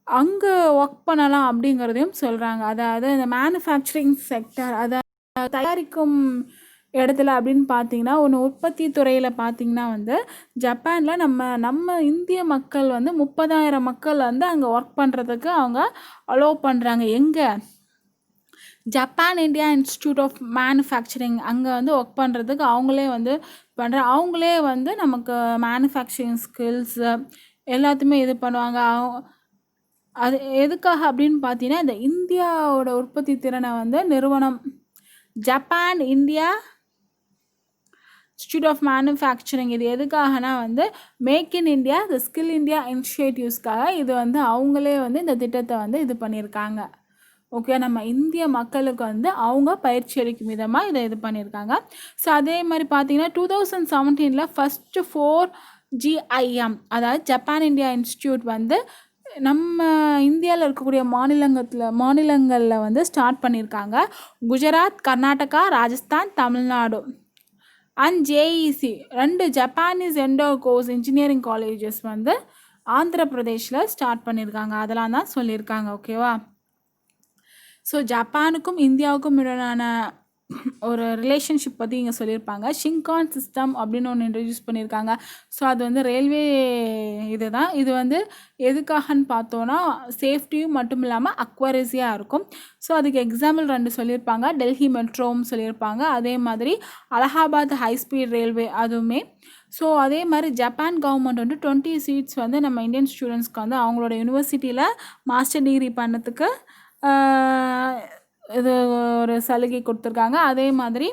அங்கே ஒர்க் பண்ணலாம் அப்படிங்கிறதையும் சொல்கிறாங்க. அதாவது இந்த மேனுஃபேக்சரிங் செக்டர், அதாவது தயாரிக்கும் இடத்துல அப்படின்னு பார்த்தீங்கன்னா ஒன்று உற்பத்தி துறையில் பார்த்தீங்கன்னா வந்து ஜப்பானில் நம்ம இந்திய மக்கள் வந்து 30,000 மக்கள் வந்து அங்கே ஒர்க் பண்ணுறதுக்கு அவங்க அலோவ் பண்ணுறாங்க. எங்கே? Japan India institute of manufacturing அங்கே வந்து ஒர்க் பண்ணுறதுக்கு அவங்களே வந்து நமக்கு மேனுஃபேக்சரிங் ஸ்கில்ஸு எல்லாத்தையுமே இது பண்ணுவாங்க. அது எதுக்காக அப்படின்னு பார்த்தீங்கன்னா இந்த இந்தியாவோட உற்பத்தி திறனை வந்து நிறுவனம் Japan India institute of manufacturing இது எதுக்காகனா வந்து make in India the skill India இனிஷியேட்டிவ்ஸ்க்காக இது வந்து அவங்களே வந்து இந்த திட்டத்தை வந்து இது பண்ணியிருக்காங்க. ஓகே, நம்ம இந்திய மக்களுக்கு வந்து அவங்க பயிற்சி அளிக்கும் விதமாக இதை இது பண்ணியிருக்காங்க. ஸோ அதே மாதிரி பார்த்தீங்கன்னா 2017 ஃபஸ்ட்டு 4GIM அதாவது ஜப்பான் இந்தியா இன்ஸ்டியூட் வந்து நம்ம இந்தியாவில் இருக்கக்கூடிய மாநிலங்களில் வந்து ஸ்டார்ட் பண்ணியிருக்காங்க. Gujarat, Karnataka, Rajasthan, Tamil Nadu and JEC 2 Japanese course engineering colleges வந்து ஆந்திர பிரதேஷில் ஸ்டார்ட் பண்ணியிருக்காங்க. அதெல்லாம் தான் சொல்லியிருக்காங்க. ஓகேவா? ஸோ ஜப்பானுக்கும் இந்தியாவுக்கும் இடையான ஒரு ரிலேஷன்ஷிப் பற்றி இங்கே சொல்லியிருப்பாங்க. ஷிங்கான் சிஸ்டம் அப்படின்னு ஒன்று இன்ட்ரடியூஸ் பண்ணியிருக்காங்க. ஸோ அது வந்து ரயில்வே இது வந்து எதுக்காகன்னு பார்த்தோன்னா சேஃப்டியும் மட்டும் இல்லாமல் அக்வரேசியாக இருக்கும். ஸோ அதுக்கு எக்ஸாம்பிள் 2 சொல்லியிருப்பாங்க. டெல்லி மெட்ரோவும் சொல்லியிருப்பாங்க. அதே மாதிரி அலகாபாத் ஹைஸ்பீட் ரயில்வே அதுவுமே. ஸோ அதே மாதிரி ஜப்பான் கவர்மெண்ட் வந்து 20 சீட்ஸ் வந்து நம்ம இந்தியன் ஸ்டூடெண்ட்ஸ்க்கு வந்து அவங்களோட யூனிவர்சிட்டியில் மாஸ்டர் டிகிரி பண்ணதுக்கு இது ஒரு சலுகை கொடுத்துருக்காங்க. அதே மாதிரி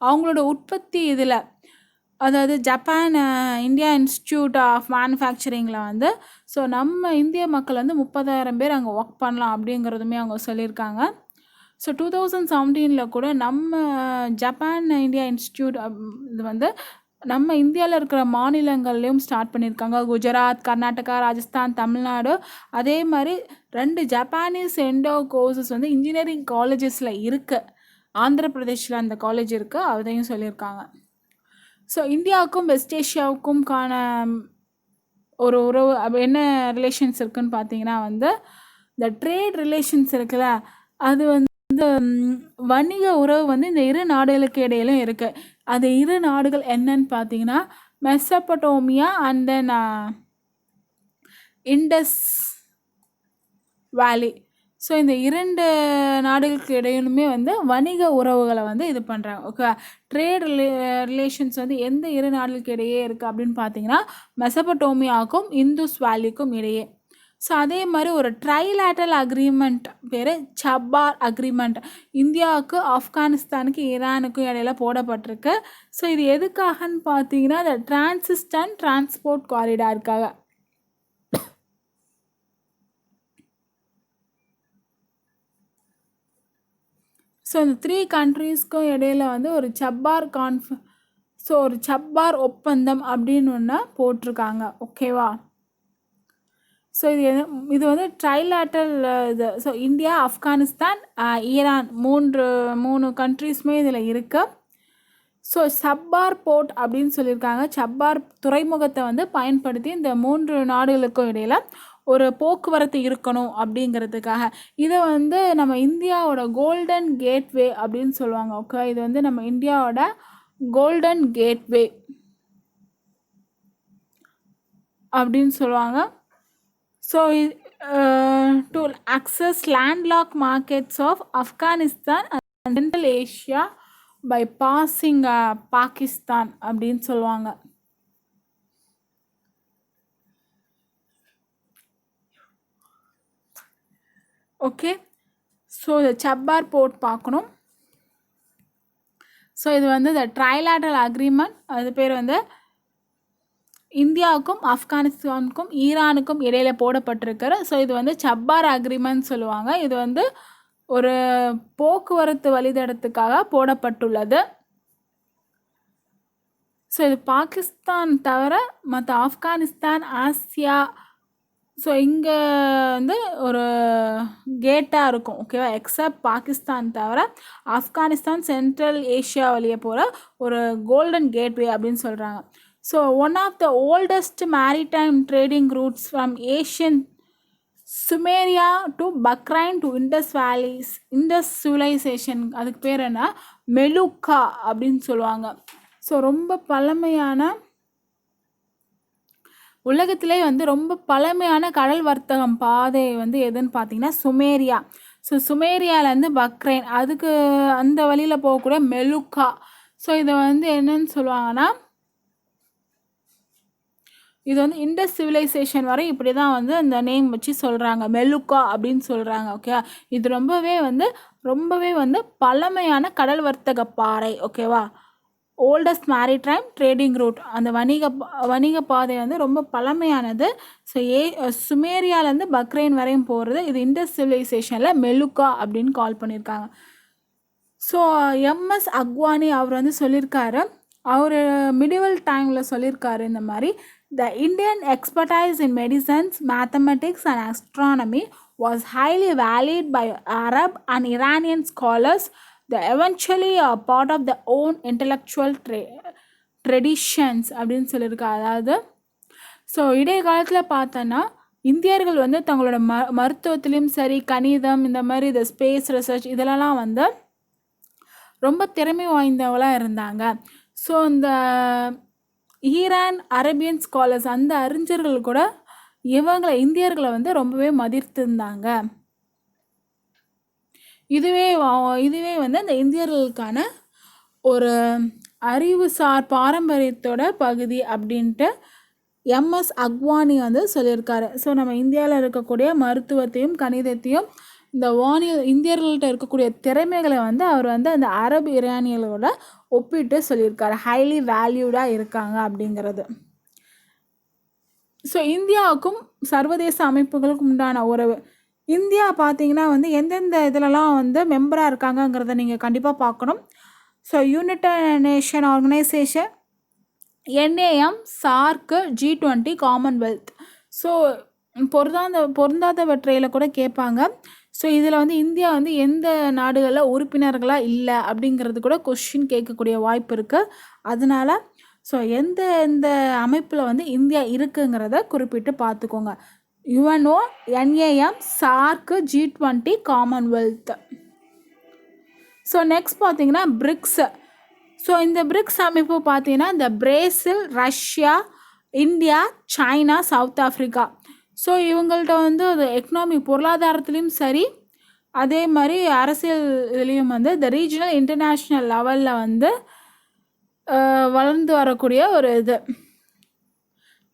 அவங்களோட உற்பத்தி இதில் அதாவது ஜப்பான் இந்தியா இன்ஸ்டியூட் ஆஃப் மேனுஃபேக்சரிங்கில் வந்து ஸோ நம்ம இந்திய மக்கள் வந்து 30,000 பேர் அங்கே ஒர்க் பண்ணலாம் அப்படிங்கிறதுமே அவங்க சொல்லியிருக்காங்க. ஸோ 2017 கூட நம்ம ஜப்பான் இந்தியா இன்ஸ்டியூட் இது வந்து நம்ம இந்தியாவில் இருக்கிற மாநிலங்கள்லேயும் ஸ்டார்ட் பண்ணியிருக்காங்க. குஜராத், கர்நாடகா, ராஜஸ்தான், தமிழ்நாடு. அதே மாதிரி 2 ஜப்பானீஸ் கோர்சஸ் வந்து இன்ஜினியரிங் காலேஜஸில் இருக்குது. ஆந்திர பிரதேஷில் அந்த காலேஜ் இருக்குது, அதையும் சொல்லியிருக்காங்க. ஸோ இந்தியாவுக்கும் வெஸ்ட் ஏஷியாவுக்கும் ஒரு உறவு என்ன ரிலேஷன்ஸ் இருக்குதுன்னு பார்த்தீங்கன்னா வந்து இந்த ட்ரேட் ரிலேஷன்ஸ் இருக்குல்ல, அது வந்து வணிக உறவு வந்து இந்த இரு நாடுகளுக்கு இடையிலும் இருக்குது. அது இரு நாடுகள் என்னன்னு பார்த்தீங்கன்னா மெசபடோமியா அண்ட் தென் இண்டஸ் வேலி. ஸோ இந்த 2 நாடுகளுக்கு இடையிலுமே வந்து வணிக உறவுகளை வந்து இது பண்ணுறாங்க. ஓகே, ட்ரேட் ரிலேஷன்ஸ் வந்து எந்த 2 நாடுகளுக்கு இடையே இருக்குது அப்படின்னு பார்த்தீங்கன்னா மெசபடோமியாவுக்கும் இந்துஸ் வேலிக்கும் இடையே. ஸோ அதே மாதிரி ஒரு ட்ரைலேட்டரல் அக்ரிமெண்ட் பேர் சப்பார் அக்ரிமெண்ட் இந்தியாவுக்கு ஆப்கானிஸ்தானுக்கு ஈரானுக்கும் இடையில போடப்பட்டிருக்கு. ஸோ இது எதுக்காகன்னு பார்த்தீங்கன்னா இந்த டிரான்சிஸ்டன் டிரான்ஸ்போர்ட் காரிடாருக்காக. ஸோ இந்த 3 கண்ட்ரீஸ்க்கும் இடையில வந்து ஒரு சப்பார் ஒப்பந்தம் அப்படின்னு ஒன்று போட்டிருக்காங்க. ஓகேவா? ஸோ இது வந்து ட்ரைலேட்டரல் இது. ஸோ இந்தியா, ஆப்கானிஸ்தான், ஈரான் மூணு கண்ட்ரீஸுமே இதில் இருக்குது. ஸோ சப்பார் போர்ட் அப்படின்னு சொல்லியிருக்காங்க. சப்பார் துறைமுகத்தை வந்து பயன்படுத்தி இந்த 3 நாடுகளுக்கும் இடையில் ஒரு போக்குவரத்து இருக்கணும் அப்படிங்கிறதுக்காக. இதை வந்து நம்ம இந்தியாவோட கோல்டன் கேட்வே அப்படின்னு சொல்லுவாங்க. ஓகே, இது வந்து நம்ம இந்தியாவோட கோல்டன் கேட்வே அப்படின்னு சொல்லுவாங்க. So to access landlocked markets of Afghanistan and Central Asia by passing Pakistan அப்படின்னு சொல்லுவாங்க. ஓகே, ஸோ சப்பார் போர்ட் பார்க்கணும். ஸோ இது வந்து இந்த ட்ரைலேட்டரல் அக்ரிமெண்ட், அது பேர் வந்து இந்தியாவுக்கும் ஆப்கானிஸ்தானுக்கும் ஈரானுக்கும் இடையில போடப்பட்டிருக்கிற. ஸோ இது வந்து சப்பார் அக்ரிமெண்ட் சொல்லுவாங்க. இது வந்து ஒரு போக்குவரத்து வழித்தடத்துக்காக போடப்பட்டுள்ளது. ஸோ இது பாகிஸ்தான் தவிர மற்ற ஆப்கானிஸ்தான், ஆசியா, ஸோ இங்கே வந்து ஒரு கேட்டாக இருக்கும். ஓகேவா? எக்ஸப்ட் பாகிஸ்தான் தவிர ஆப்கானிஸ்தான் சென்ட்ரல் ஏஷியா வழியே போகிற ஒரு கோல்டன் கேட்வே அப்படின்னு சொல்கிறாங்க. So one of the oldest maritime trading routes from Asian Sumeria to Bahrain to Indus valleys, Indus civilisation, அதுக்கு பேர் என்ன, மெலுக்கா அப்படின்னு சொல்லுவாங்க. ஸோ ரொம்ப பழமையான, உலகத்திலே வந்து ரொம்ப பழமையான கடல் வர்த்தகம் பாதை வந்து எதுன்னு பார்த்தீங்கன்னா சுமேரியா. ஸோ சுமேரியாவிலேருந்து பக்ரைன், அதுக்கு அந்த வழியில் போகக்கூடிய மெலுக்கா. ஸோ இதை வந்து என்னன்னு சொல்லுவாங்கன்னா, இது வந்து இண்டஸ் சிவிலைசேஷன் வரை இப்படி தான் வந்து அந்த நேம் வச்சு சொல்கிறாங்க, மெலுக்கா அப்படின்னு சொல்கிறாங்க. ஓகேவா? இது ரொம்பவே வந்து பழமையான கடல் வர்த்தக பாறை. ஓகேவா? ஓல்டஸ்ட் மேரிடைம் ட்ரேடிங் ரூட், அந்த வணிக பாதை வந்து ரொம்ப பழமையானது. ஸோ சுமேரியாவிலேருந்து பக்ரைன் வரையும் போகிறது. இது இண்டஸ் சிவிலைசேஷனில் மெலுக்கா அப்படின்னு கால் பண்ணியிருக்காங்க. ஸோ எம்எஸ் அக்வானி அவர் வந்து சொல்லியிருக்காரு, அவர் மிடிவல் டைமில் சொல்லியிருக்காரு இந்த மாதிரி, the Indian expertise in medicines, mathematics and astronomy was highly valued by Arab and Iranian scholars. They eventually are part of their own intellectual traditions அப்படின்னு சொல்லியிருக்காரு. அதாவது ஸோ இடைய காலத்தில் பார்த்தோன்னா இந்தியர்கள் வந்து தங்களோட மருத்துவத்திலையும் சரி, கணிதம், இந்த மாதிரி இந்த ஸ்பேஸ் ரிசர்ச் இதெல்லாம் வந்து ரொம்ப திறமை வாய்ந்தவங்களாக இருந்தாங்க. ஸோ இந்த ஈரான் அரேபியன் ஸ்காலர்ஸ், அந்த அறிஞர்கள் கூட இந்தியர்களை வந்து ரொம்பவே மதித்திருந்தாங்க. இதுவே வந்து அந்த இந்தியர்களுக்கான ஒரு அறிவுசார் பாரம்பரியத்தோட பகுதி அப்படின்ட்டு எம்எஸ் அக்வானி வந்து சொல்லியிருக்காரு. ஸோ நம்ம இந்தியாவில் இருக்கக்கூடிய மருத்துவத்தையும் கணிதத்தையும் இந்த இந்தியர்கள்ட்ட இருக்கக்கூடிய திறமைகளை வந்து அவர் வந்து அந்த அரபு ஈரானியர்களோட ஒப்பிட்டு சொல்லியிருக்காரு, ஹைலி வேல்யூடாக இருக்காங்க அப்படிங்கிறது. ஸோ இந்தியாவுக்கும் சர்வதேச அமைப்புகளுக்கும் உண்டான உறவு, இந்தியா பார்த்தீங்கன்னா வந்து எந்தெந்த இதிலலாம் வந்து மெம்பராக இருக்காங்கங்கிறத நீங்கள் கண்டிப்பாக பார்க்கணும். So United Nation Organisation, NAM, SAARC, G20, Commonwealth. So பொருந்தாதவற்றையில் கூட கேட்பாங்க. ஸோ இதில் வந்து இந்தியா வந்து எந்த நாடுகளில் உறுப்பினர்களாக இல்லை அப்படிங்கிறது கூட கொஸ்டின் கேட்கக்கூடிய வாய்ப்பு இருக்குது. அதனால் ஸோ எந்த அமைப்பில் வந்து இந்தியா இருக்குங்கிறத குறிப்பிட்டு பார்த்துக்கோங்க. UNO, NAM, SAARC, G20, Commonwealth. So next பார்த்தீங்கன்னா பிரிக்ஸ். ஸோ இந்த பிரிக்ஸ் அமைப்பு பார்த்தீங்கன்னா இந்த Brazil, Russia, India, China, South Africa. So இவங்கள்ட்ட வந்து அது எக்கனாமிக் பொருளாதாரத்துலேயும் சரி, அதே மாதிரி அரசியல் இதுலேயும் வந்து இந்த ரீஜனல் இன்டர்நேஷ்னல் லெவலில் வந்து வளர்ந்து வரக்கூடிய ஒரு இது.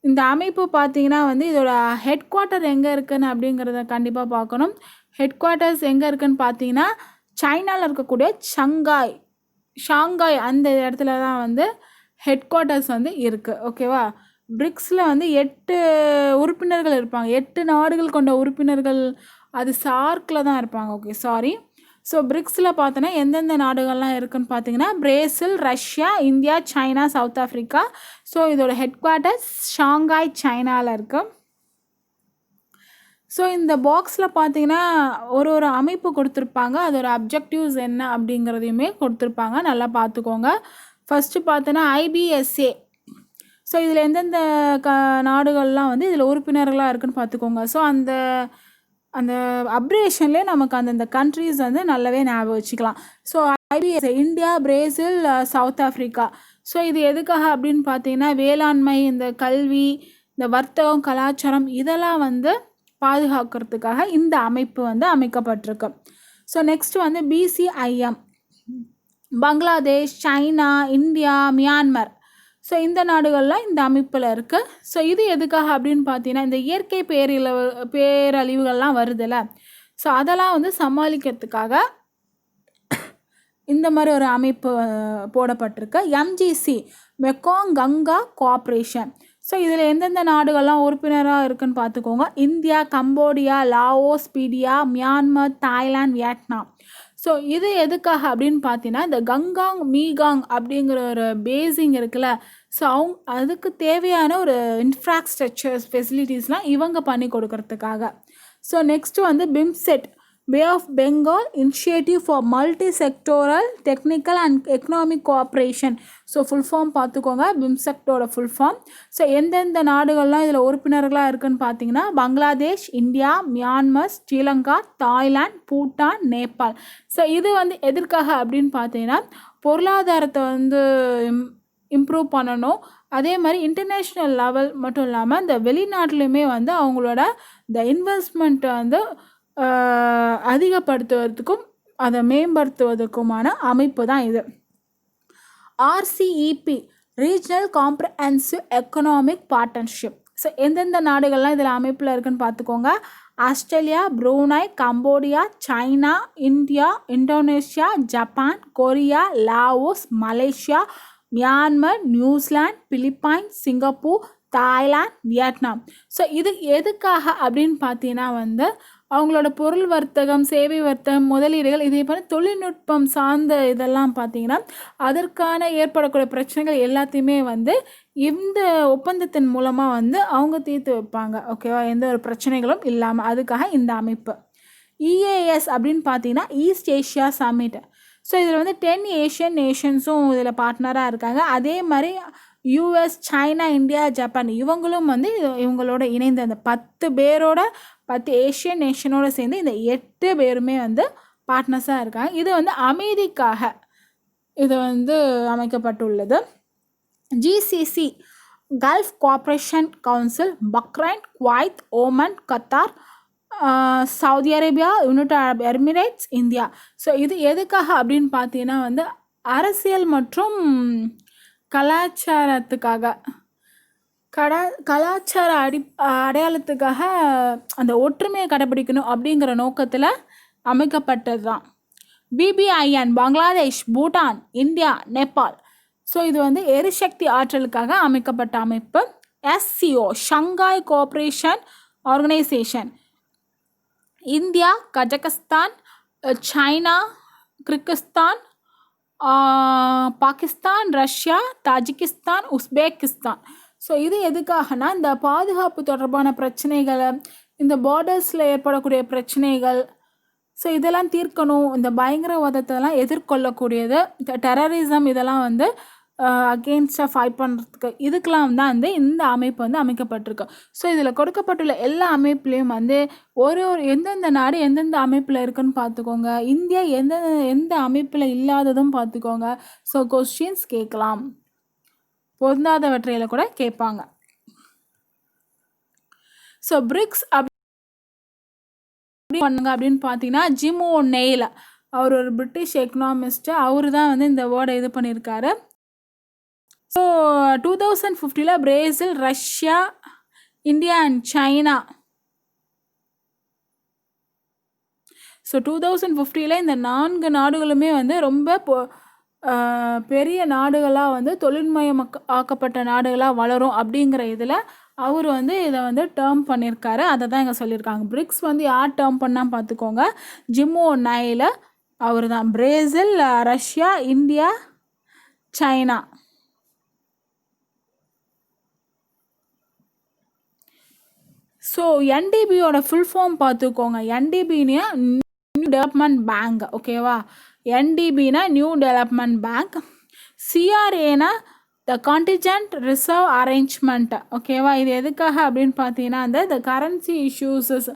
இந்த அமைப்பு பார்த்தீங்கன்னா வந்து இதோட ஹெட் குவார்ட்டர் எங்கே இருக்குன்னு அப்படிங்கிறத கண்டிப்பாக பார்க்கணும். ஹெட் குவார்ட்டர்ஸ் எங்கே இருக்குன்னு பார்த்தீங்கன்னா சைனாவில் இருக்கக்கூடிய ஷாங்காய் அந்த இடத்துல தான் வந்து ஹெட் குவார்ட்டர்ஸ் வந்து இருக்குது. ஓகேவா? பிரிக்ஸில் வந்து 8 உறுப்பினர்கள் இருப்பாங்க. 8 நாடுகள் கொண்ட உறுப்பினர்கள். அது சார்க்கில் தான் இருப்பாங்க. Okay, sorry. ஸோ பிரிக்ஸில் பார்த்தோன்னா எந்தெந்த நாடுகள்லாம் இருக்குதுன்னு பார்த்தீங்கன்னா Brazil, Russia, India, China, South Africa. So இதோட ஹெட் குவார்ட்டர்ஸ் ஷாங்காய், சைனாவில் இருக்குது. ஸோ இந்த பாக்ஸில் பார்த்தீங்கன்னா ஒரு அமைப்பு கொடுத்துருப்பாங்க. அதோட அப்ஜெக்டிவ்ஸ் என்ன அப்படிங்கிறதையுமே கொடுத்துருப்பாங்க. நல்லா பார்த்துக்கோங்க. ஃபஸ்ட்டு பார்த்தோன்னா IBSA. ஸோ இதில் எந்தெந்த நாடுகள்லாம் வந்து இதில் உறுப்பினர்களாக இருக்குதுன்னு பார்த்துக்கோங்க. ஸோ அந்த அப்ரேஷன்லேயே நமக்கு அந்தந்த கண்ட்ரீஸ் வந்து நல்லாவே ஞாபகம் வச்சுக்கலாம். So IBSA India, Brazil, south Africa. So இது எதுக்காக அப்படின்னு பார்த்தீங்கன்னா வேளாண்மை, இந்த கல்வி, இந்த வர்த்தகம், கலாச்சாரம் இதெல்லாம் வந்து பாதுகாக்கிறதுக்காக இந்த அமைப்பு வந்து அமைக்கப்பட்டிருக்கு. ஸோ நெக்ஸ்ட் வந்து BCIM, Bangladesh, China, India, Myanmar. So இந்த நாடுகள்லாம் இந்த அமைப்பில் இருக்குது. ஸோ இது எதுக்காக அப்படின்னு பார்த்தீங்கன்னா இந்த இயற்கை பேரழிவுகள்லாம் வருதுல்ல, ஸோ அதெல்லாம் வந்து சமாளிக்கிறதுக்காக இந்த மாதிரி ஒரு அமைப்பு போடப்பட்டிருக்கு. MGC, Mekong Ganga cooperation. So இதில் எந்தெந்த நாடுகள்லாம் உறுப்பினராக இருக்குதுன்னு பார்த்துக்கோங்க. இந்தியா, கம்போடியா, லாவோஸ், பீடியா, மியான்மர், தாய்லாந்து, வியட்நாம். ஸோ இது எதுக்காக அப்படின்னு பார்த்தீங்கன்னா இந்த கங்காங் மீகாங் அப்படிங்கிற ஒரு பேசிங் இருக்குல்ல, ஸோ அதுக்கு தேவையான ஒரு இன்ஃப்ராஸ்ட்ரக்சர்ஸ் ஃபெசிலிட்டிஸ்லாம் இவங்க பண்ணி கொடுக்கறதுக்காக. ஸோ நெக்ஸ்ட்டு வந்து BIMSTEC, bay of Bengal initiative for multi sectoral technical and economic cooperation. So full form பார்த்துக்கோங்க, பிம்செக்டோட ஃபுல் ஃபார்ம். ஸோ எந்தெந்த நாடுகள்லாம் இதில் உறுப்பினர்களாக இருக்குதுன்னு பார்த்தீங்கன்னா Bangladesh, India, Myanmar, Sri Lanka, Thailand, Bhutan, Nepal. So இது வந்து எதற்காக அப்படின்னு பார்த்தீங்கன்னா பொருளாதாரத்தை வந்து இம்ப்ரூவ் பண்ணணும். அதே மாதிரி இன்டர்நேஷ்னல் லெவல் மட்டும் இல்லாமல் இந்த வெளிநாட்டிலையுமே வந்து அவங்களோட இந்த இன்வெஸ்ட்மெண்ட்டை வந்து அதிகப்படுத்துவதற்கும் அதை மேம்படுத்துவதற்குமான அமைப்பு தான் இது. RCEP, regional comprehensive economic partnership. So எந்தெந்த நாடுகள்லாம் இதில் அமைப்பில் இருக்குதுன்னு பார்த்துக்கோங்க. Australia, ப்ரூனை, Cambodia, China, India, Indonesia, Japan, Korea, Laos, Malaysia, Myanmar, New Zealand, Philippines, Singapore, Thailand, Vietnam. So இது எதுக்காக அப்படின்னு பார்த்தீங்கன்னா வந்து அவங்களோட பொருள் வர்த்தகம், சேவை வர்த்தகம், முதலீடுகள், இதே போல தொழில்நுட்பம் சார்ந்த இதெல்லாம் பார்த்தீங்கன்னா அதற்கான ஏற்படக்கூடிய பிரச்சனைகள் எல்லாத்தையுமே வந்து இந்த ஒப்பந்தத்தின் மூலமாக வந்து அவங்க தீர்த்து வைப்பாங்க. ஓகேவா? எந்த ஒரு பிரச்சனைகளும் இல்லாமல் அதுக்காக இந்த அமைப்பு. EAS அப்படின்னு பார்த்தீங்கன்னா ஈஸ்ட் ஏஷியா சமிட். ஸோ இதில் வந்து 10 ஏஷியன் நேஷன்ஸும் இதில் பார்ட்னராக இருக்காங்க. அதே மாதிரி US, சைனா, இந்தியா, ஜப்பான் இவங்களும் வந்து இவங்களோட இணைந்த அந்த 10 பேரோட 10 ஏஷியன் நேஷனோட சேர்ந்து இந்த 8 பேருமே வந்து பார்ட்னர்ஸாக இருக்காங்க. இது வந்து அமைதிக்காக இது வந்து அமைக்கப்பட்டுள்ளது. GCC, gulf cooperation council, Bahrain, Kuwait, Oman, Qatar, Saudi Arabia, United Arab Emirates, India. So இது எதுக்காக அப்படின்னு பார்த்தீங்கன்னா வந்து அரசியல் மற்றும் கலாச்சாரத்துக்காக கலாச்சார அடையாளத்துக்காக அந்த ஒற்றுமையை கடைப்பிடிக்கணும் அப்படிங்கிற நோக்கத்தில் அமைக்கப்பட்டது தான். BBIN, Bangladesh, Bhutan, India, Nepal. So இது வந்து எரிசக்தி ஆற்றலுக்காக அமைக்கப்பட்ட அமைப்பு. SCO, Shanghai cooperation organisation, India, Kazakhstan, China, Kyrgyzstan, Pakistan, Russia, Tajikistan, Uzbekistan. So இது எதுக்காகனா இந்த பாதுகாப்பு தொடர்பான பிரச்சனைகளை, இந்த பார்டர்ஸில் ஏற்படக்கூடிய பிரச்சனைகள், ஸோ இதெல்லாம் தீர்க்கணும், இந்த பயங்கரவாதத்தெல்லாம் எதிர்கொள்ளக்கூடியது, டெரரிசம் இதெல்லாம் வந்து அகெயின்ஸ்டாக ஃபைட் பண்ணுறதுக்கு இதுக்கெலாம் தான் வந்து இந்த அமைப்பு வந்து அமைக்கப்பட்டிருக்கு. ஸோ இதில் கொடுக்கப்பட்டுள்ள எல்லா அமைப்புலேயும் வந்து ஒரு எந்தெந்த நாடு எந்தெந்த அமைப்பில் இருக்குன்னு பார்த்துக்கோங்க. இந்தியா எந்த அமைப்பில் இல்லாததும் பார்த்துக்கோங்க. ஸோ கொஸ்டின்ஸ் கேட்கலாம், பொருந்தாதவற்றையில் கூட கேட்பாங்க. ஸோ பிரிக்ஸ் பண்ணுங்க அப்படின்னு பார்த்தீங்கன்னா ஜிம் ஓ'நெயில் அவர் ஒரு பிரிட்டிஷ் எக்கனாமிஸ்ட்டு, அவர் தான் வந்து இந்த வேர்டை இது பண்ணியிருக்காரு. So 2015 Brazil, Russia, India and China. So 2050 இந்த 4 நாடுகளுமே வந்து ரொம்ப பெரிய நாடுகளாக வந்து ஆக்கப்பட்ட நாடுகளாக வளரும் அப்படிங்கிற இதில் அவர் வந்து இதை வந்து டேர்ம் பண்ணியிருக்காரு. அதை தான் இங்கே சொல்லியிருக்காங்க. பிரிக்ஸ் வந்து யார் டேர்ம் பண்ணால் பார்த்துக்கோங்க, ஜிம் ஓ'நெயில் அவர் தான். Brazil, Russia, India, China. So என்டிபியோட ஃபுல் ஃபார்ம் பார்த்துக்கோங்க. என்டிபின்னா நியூ டெவலப்மெண்ட் பேங்க், ஓகேவா? என்டிபினா நியூ டெவலப்மெண்ட் பேங்க். சிஆர்ஏனா த கான்டிஜென்ட் ரிசர்வ் அரேஞ்ச்மெண்ட், ஓகேவா? இது எதுக்காக அப்படின்னு பார்த்தீங்கன்னா இந்த கரன்சி இஷ்யூஸஸ்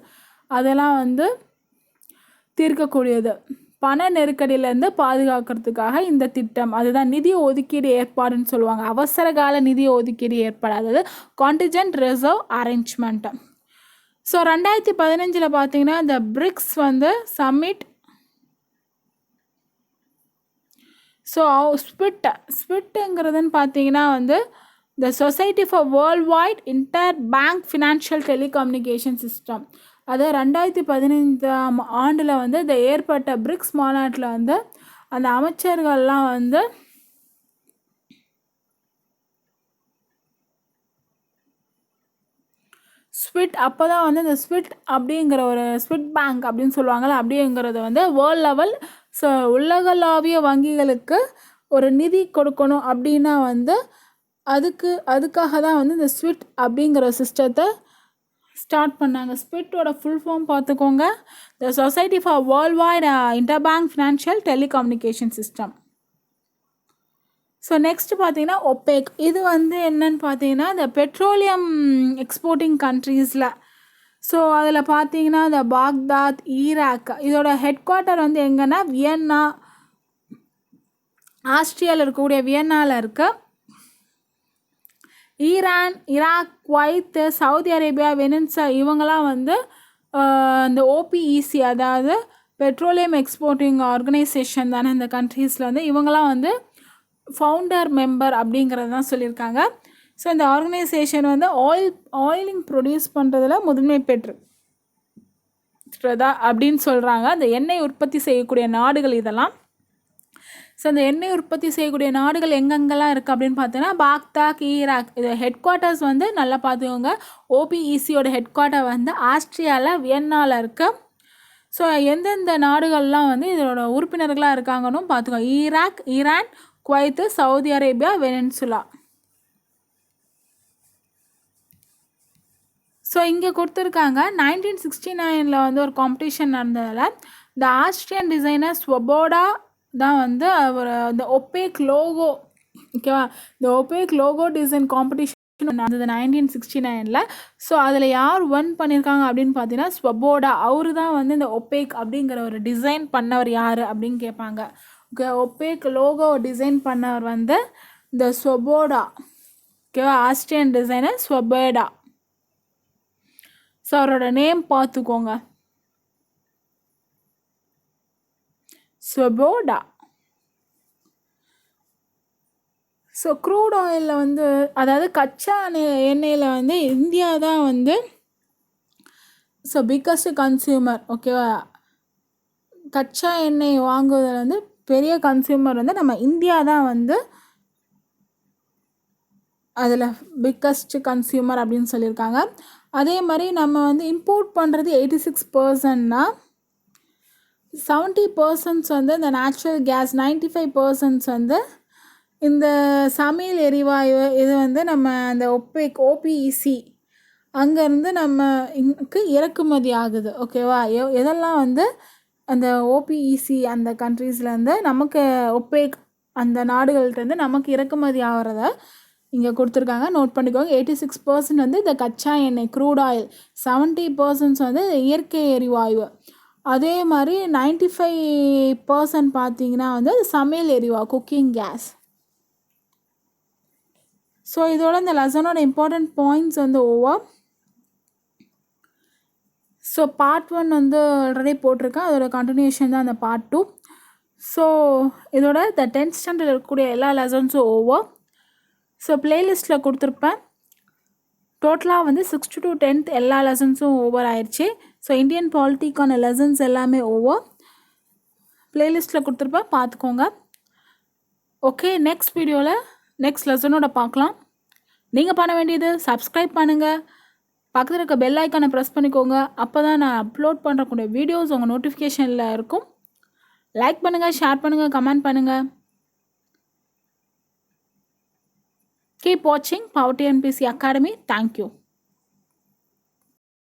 அதெல்லாம் வந்து தீர்க்கக்கூடியது, பண நெருக்கடியிலேருந்து பாதுகாக்கிறதுக்காக இந்த திட்டம். அதுதான் நிதி ஒதுக்கீடு ஏற்பாடுன்னு சொல்லுவாங்க. அவசர கால நிதி ஒதுக்கீடு ஏற்பாடு, அதாவது கான்டிஜென்ட் ரிசர்வ் அரேஞ்ச்மெண்ட். ஸோ 2015 பார்த்தீங்கன்னா இந்த பிரிக்ஸ் வந்து சம்மிட். ஸோ ஸ்பிட்டுங்கிறதுன்னு பார்த்தீங்கன்னா வந்து the society for world wide inter bank financial telecommunication system. அது 2015 வந்து இந்த ஏற்பட்ட பிரிக்ஸ் மாநாட்டில் வந்து அந்த அமைச்சர்கள்லாம் வந்து ஸ்விட் அப்போ தான் வந்து இந்த ஸ்விட் அப்படிங்கிற ஒரு ஸ்விட் பேங்க் அப்படின்னு சொல்லுவாங்கள்ல, அப்படிங்கிறது வந்து வேர்ல்ட் லெவல், ஸோ உலகளாவிய வங்கிகளுக்கு ஒரு நிதி கொடுக்கணும் அப்படின்னா வந்து அதுக்காக தான் வந்து இந்த ஸ்விட் அப்படிங்கிற சிஸ்டத்தை ஸ்டார்ட் பண்ணாங்க. ஸ்பிட்டோட ஃபுல் ஃபார்ம் பார்த்துக்கோங்க, the society for world wide interbank financial telecommunication system. So next பார்த்தீங்கன்னா ஒப்பேக். இது வந்து என்னன்னு பார்த்தீங்கன்னா இந்த பெட்ரோலியம் எக்ஸ்போர்ட்டிங் கண்ட்ரீஸில். ஸோ அதில் பார்த்தீங்கன்னா இந்த பாக்தாத், ஈராக், இதோட ஹெட் குவார்ட்டர் வந்து எங்கன்னா வியன்னா, ஆஸ்திரியாவில் இருக்கக்கூடிய வியன்னாவில் இருக்குது. Iran, Iraq, Kuwait, Saudi Arabia, Venezuela இவங்கெல்லாம் வந்து இந்த ஓபிஇசி, அதாவது பெட்ரோலியம் எக்ஸ்போர்ட்டிங் ஆர்கனைசேஷன் தானே இந்த கண்ட்ரீஸில் வந்து இவங்கெல்லாம் வந்து ஃபவுண்டர் மெம்பர் அப்படிங்கிறது தான் சொல்லியிருக்காங்க. ஸோ இந்த ஆர்கனைசேஷன் வந்து ஆயிலிங் ப்ரொடியூஸ் பண்ணுறதுல முதன்மை பெற்றதா அப்படின்னு சொல்கிறாங்க. அந்த எண்ணெய் உற்பத்தி செய்யக்கூடிய நாடுகள் இதெல்லாம். ஸோ அந்த எண்ணெய் உற்பத்தி செய்யக்கூடிய நாடுகள் எங்கெங்கெல்லாம் இருக்குது அப்படின்னு பார்த்தீங்கன்னா பாக்தாத், ஈராக். இது ஹெட் குவார்ட்டர்ஸ் வந்து நல்லா பார்த்துக்கோங்க. ஓபிஇசியோட ஹெட் குவார்ட்டர் வந்து ஆஸ்திரியாவில் வியன்னாவில் இருக்குது. ஸோ எந்தெந்த நாடுகள்லாம் வந்து இதோட உறுப்பினர்களாக இருக்காங்கன்னு பார்த்துக்கோங்க. Iraq, Iran, Kuwait, Saudi Arabia, வெனின்சுலா. So இங்கே கொடுத்துருக்காங்க 1969 வந்து ஒரு காம்படிஷன் நடந்ததில் இந்த ஆஸ்ட்ரியன் டிசைனர் ஸ்வபோடா தான் வந்து அவர் இந்த ஒப்பேக் லோகோ, ஓகேவா, இந்த ஒப்பேக் லோகோ டிசைன் காம்படிஷன் நடந்தது 1969. ஸோ அதில் யார் ஒன் பண்ணியிருக்காங்க அப்படின்னு பார்த்தீங்கன்னா ஸ்வபோடா. அவரு தான் வந்து இந்த ஒப்பேக் அப்படிங்கிற ஒரு டிசைன் பண்ணவர் யார் அப்படின்னு கேட்பாங்க. ஓகே, ஒப்பேக் லோகோ டிசைன் பண்ணவர் வந்து இந்த ஸ்வபோடா, ஓகேவா, ஆஸ்ட்ரியன் டிசைனர் ஸ்வபோடா. ஸோ அவரோட நேம் பார்த்துக்கோங்க, ஸ்வபோடா. ஸோ க்ரூட் ஆயிலில் வந்து, அதாவது கச்சா எண்ணெயில் வந்து இந்தியா தான் வந்து ஸோ பிக்கஸ்ட் கன்சியூமர், ஓகேவா. கச்சா எண்ணெய் வாங்குவதில் வந்து பெரிய கன்சியூமர் வந்து நம்ம இந்தியா தான் வந்து அதில் பிக்கஸ்ட் கன்சியூமர் அப்படின்னு சொல்லியிருக்காங்க. அதே மாதிரி நம்ம வந்து இம்போர்ட் பண்ணுறது 86%னா 70% வந்து இந்த நேச்சுரல் கேஸ், 95% வந்து இந்த சமையல் எரிவாயு, இது வந்து நம்ம அந்த ஓபிஇசி அங்கேருந்து நம்ம இங்கே இறக்குமதி ஆகுது, ஓகேவா. எதெல்லாம் வந்து அந்த ஓபிஇசி அந்த கண்ட்ரீஸ்லேருந்து நமக்கு ஒப்பேக் அந்த நாடுகள்கிட்டருந்து நமக்கு இறக்குமதி ஆகிறத இங்கே கொடுத்துருக்காங்க. நோட் பண்ணிக்கோங்க. 86% வந்து இந்த கச்சா எண்ணெய் க்ரூட் ஆயில், 70% வந்து இயற்கை எரிவாயு, அதே மாதிரி 95% பார்த்தீங்கன்னா வந்து சமையல் எரிவாயு, குக்கிங் கேஸ். ஸோ இதோட இந்த லெசனோட இம்பார்ட்டண்ட் பாயிண்ட்ஸ் வந்து ஓவர். ஸோ பார்ட் 1 வந்து ஆல்ரெடி போட்டிருக்கேன், அதோட கண்டினியூஷன் தான் அந்த பார்ட் 2. ஸோ இதோட இந்த 10th ஸ்டாண்டர்ட் இருக்கக்கூடிய எல்லா லெசன்ஸும் ஓவர். ஸோ ப்ளேலிஸ்ட்டில் கொடுத்துருப்பேன். டோட்டலாக வந்து 6th to 10th எல்லா லெசன்ஸும் ஓவர் ஆயிடுச்சு. ஸோ இந்தியன் பாலிட்டிக்கான லெசன்ஸ் எல்லாமே ஓவர். ப்ளேலிஸ்ட்டில் கொடுத்துருப்பேன், பார்த்துக்கோங்க. ஓகே, நெக்ஸ்ட் வீடியோவில் நெக்ஸ்ட் லெசனோட பார்க்கலாம். நீங்கள் பண்ண வேண்டியது சப்ஸ்கிரைப் பண்ணுங்கள், பக்கத்தில் இருக்க பெல் ஐக்கானை ப்ரெஸ் பண்ணிக்கோங்க. அப்போ தான் நான் அப்லோட் பண்ணுறக்கூடிய வீடியோஸ் உங்கள் நோட்டிஃபிகேஷனில் இருக்கும். லைக் பண்ணுங்கள், ஷேர் பண்ணுங்கள், கமெண்ட் பண்ணுங்கள். Keep watching Power TNPSC Academy. Thank you.